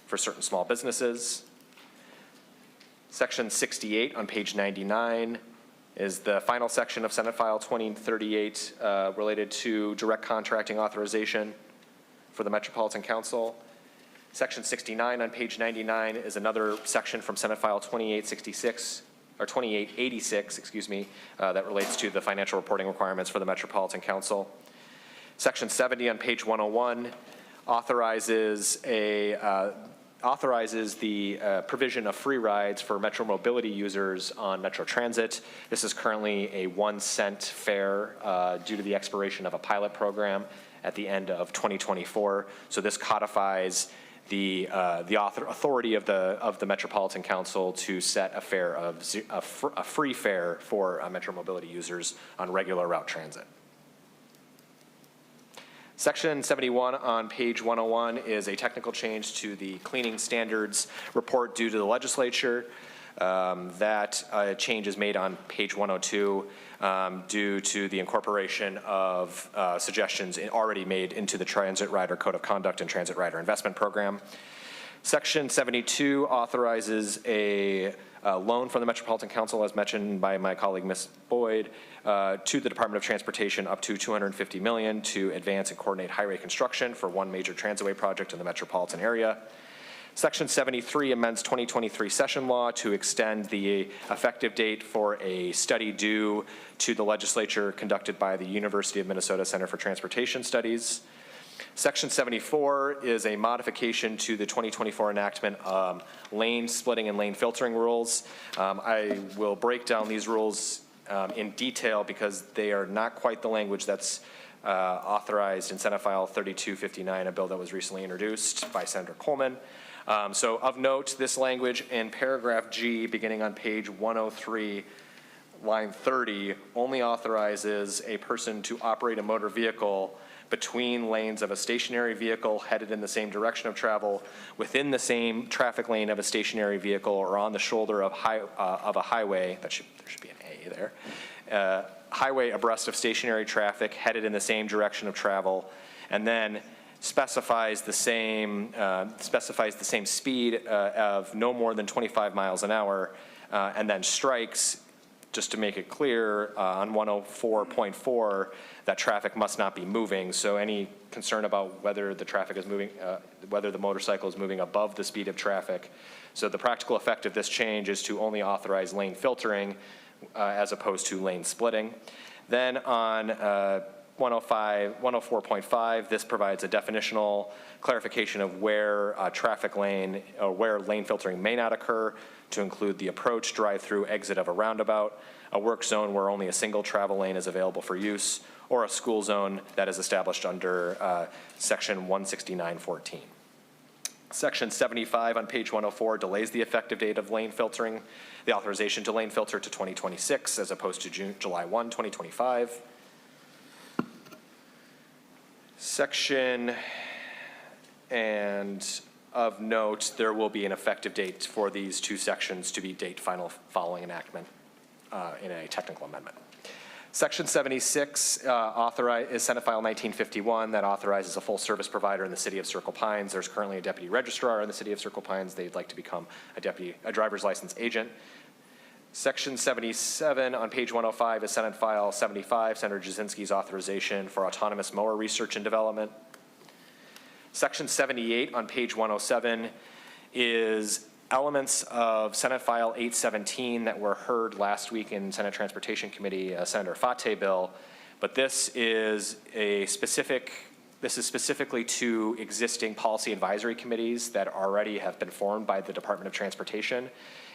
for certain small businesses. Section 68 on page 99 is the final section of Senate File 2038 related to direct contracting authorization for the Metropolitan Council. Section 69 on page 99 is another section from Senate File 2866. Or 2886, excuse me, that relates to the financial reporting requirements for the Metropolitan Council. Section 70 on page 101 authorizes the provision of free rides for Metro mobility users on Metro Transit. This is currently a 1-cent fare due to the expiration of a pilot program at the end of 2024. So this codifies the authority of the Metropolitan Council to set a fare of a free fare for Metro mobility users on regular route transit. Section 71 on page 101 is a technical change to the cleaning standards report due to the legislature. That change is made on page 102 due to the incorporation of suggestions already made into the Transit Rider Code of Conduct and Transit Rider Investment Program. Section 72 authorizes a loan from the Metropolitan Council, as mentioned by my colleague, Ms. Boyd, to the Department of Transportation up to $250 million to advance and coordinate highway construction for one major transitway project in the metropolitan area. Section 73 amends 2023 session law to extend the effective date for a study due to the legislature conducted by the University of Minnesota Center for Transportation Studies. Section 74 is a modification to the 2024 enactment lane splitting and lane filtering rules. I will break down these rules in detail because they are not quite the language that's authorized in Senate File 3259, a bill that was recently introduced by Senator Coleman. So of note, this language in paragraph G, beginning on page 103, line 30, only authorizes a person to operate a motor vehicle between lanes of a stationary vehicle headed in the same direction of travel, within the same traffic lane of a stationary vehicle, or on the shoulder of a highway. There should be an A there. Highway abreast of stationary traffic headed in the same direction of travel, and then specifies the same speed of no more than 25 miles an hour, and then strikes, just to make it clear, on 104.4, that traffic must not be moving. So any concern about whether the traffic is moving, whether the motorcycle is moving above the speed of traffic. So the practical effect of this change is to only authorize lane filtering as opposed to lane splitting. Then on 104.5, this provides a definitional clarification of where a traffic lane or where lane filtering may not occur, to include the approach, drive-through, exit of a roundabout, a work zone where only a single travel lane is available for use, or a school zone that is established under section 169.14. Section 75 on page 104 delays the effective date of lane filtering, the authorization to lane filter to 2026 as opposed to July 1, 2025. Section, and of note, there will be an effective date for these two sections to be date following enactment in a technical amendment. Section 76 is Senate File 1951 that authorizes a full service provider in the city of Circle Pines. There's currently a deputy registrar in the city of Circle Pines. They'd like to become a driver's license agent. Section 77 on page 105 is Senate File 75, Senator Jasinski's authorization for autonomous mower research and development. Section 78 on page 107 is elements of Senate File 817 that were heard last week in Senate Transportation Committee, Senator Fateh bill, but this is specifically to existing policy advisory committees that already have been formed by the Department of Transportation,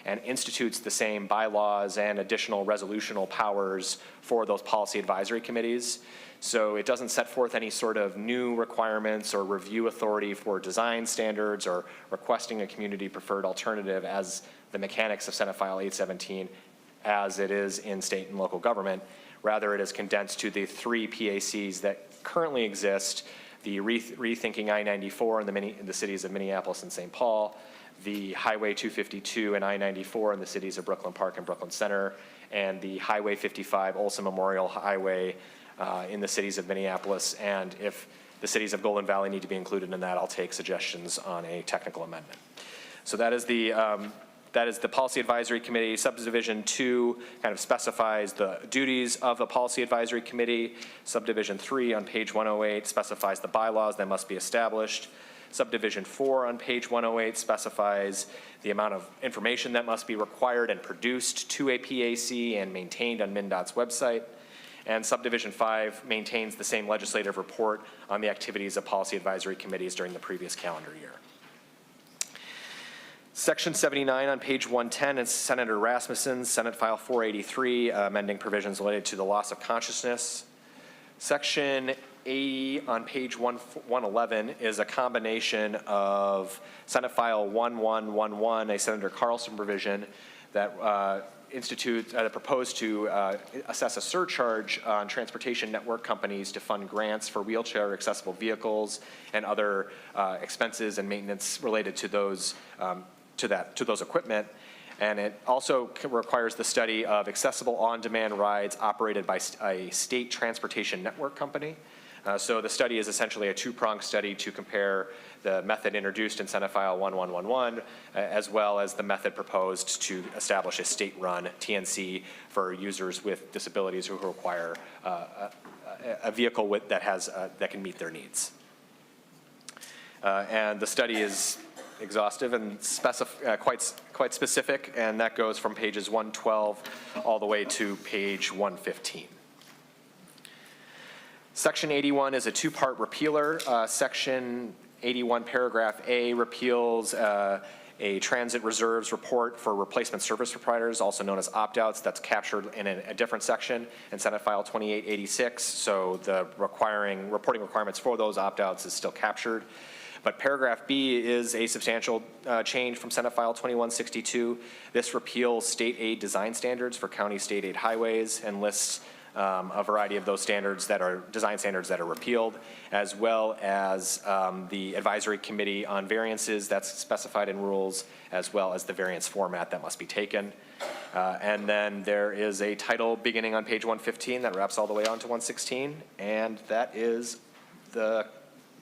and institutes the same bylaws and additional resolutional powers for those policy advisory committees. So it doesn't set forth any sort of new requirements or review authority for design standards or requesting a community preferred alternative as the mechanics of Senate File 817 as it is in state and local government. Rather, it is condensed to the three PACs that currently exist: the Rethinking I-94 in the cities of Minneapolis and St. Paul, the Highway 252 and I-94 in the cities of Brooklyn Park and Brooklyn Center, and the Highway 55 Olson Memorial Highway in the cities of Minneapolis. And if the cities of Golden Valley need to be included in that, I'll take suggestions on a technical amendment. So that is the Policy Advisory Committee. Subdivision 2 kind of specifies the duties of the Policy Advisory Committee. Subdivision 3 on page 108 specifies the bylaws that must be established. Subdivision 4 on page 108 specifies the amount of information that must be required and produced to a PAC and maintained on MnDOT's website. And Subdivision 5 maintains the same legislative report on the activities of policy advisory committees during the previous calendar year. Section 79 on page 110 is Senator Rasmussen's Senate File 483, amending provisions related to the loss of consciousness. Section 80 on page 111 is a combination of Senate File 1111, a Senator Carlson provision that proposed to assess a surcharge on transportation network companies to fund grants for wheelchair accessible vehicles and other expenses and maintenance related to those equipment. And it also requires the study of accessible on-demand rides operated by a state transportation network company. So the study is essentially a two-pronged study to compare the method introduced in Senate File 1111 as well as the method proposed to establish a state-run TNC for users with disabilities who require a vehicle that can meet their needs. And the study is exhaustive and quite specific, and that goes from pages 112 all the way to page 115. Section 81 is a two-part repealer. Section 81 paragraph A repeals a transit reserves report for replacement service providers, also known as opt-outs. That's captured in a different section in Senate File 2886. So the reporting requirements for those opt-outs is still captured. But paragraph B is a substantial change from Senate File 2162. This repeals state aid design standards for county state aid highways and lists a variety of those standards that are design standards that are repealed, as well as the advisory committee on variances that's specified in rules, as well as the variance format that must be taken. And then there is a title beginning on page 115 that wraps all the way on to 116, and that is the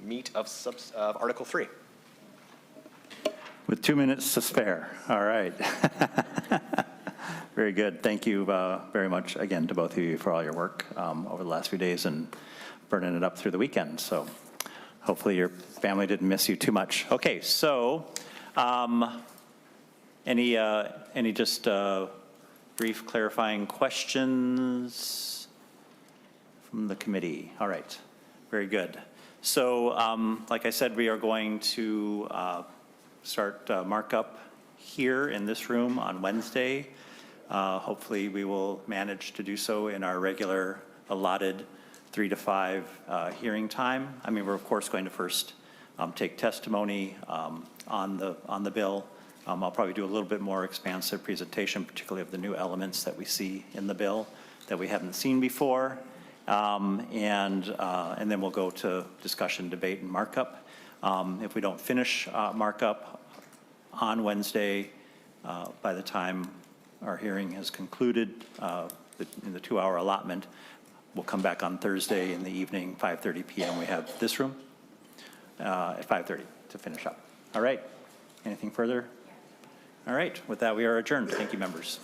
meat of Article 3. With 2 minutes to spare. All right. Very good. Thank you very much again to both of you for all your work over the last few days and burning it up through the weekend. So hopefully your family didn't miss you too much. Okay, so any just brief clarifying questions from the committee? All right, very good. So like I said, we are going to start markup here in this room on Wednesday. Hopefully we will manage to do so in our regular allotted 3 to 5 hearing time. I mean, we're of course going to first take testimony on the bill. I'll probably do a little bit more expansive presentation, particularly of the new elements that we see in the bill that we haven't seen before. And then we'll go to discussion, debate, and markup. If we don't finish markup on Wednesday, by the time our hearing has concluded in the 2-hour allotment, we'll come back on Thursday in the evening, 5:30 p.m. We have this room at 5:30 to finish up. All right. Anything further? All right. With that, we are adjourned. Thank you, members.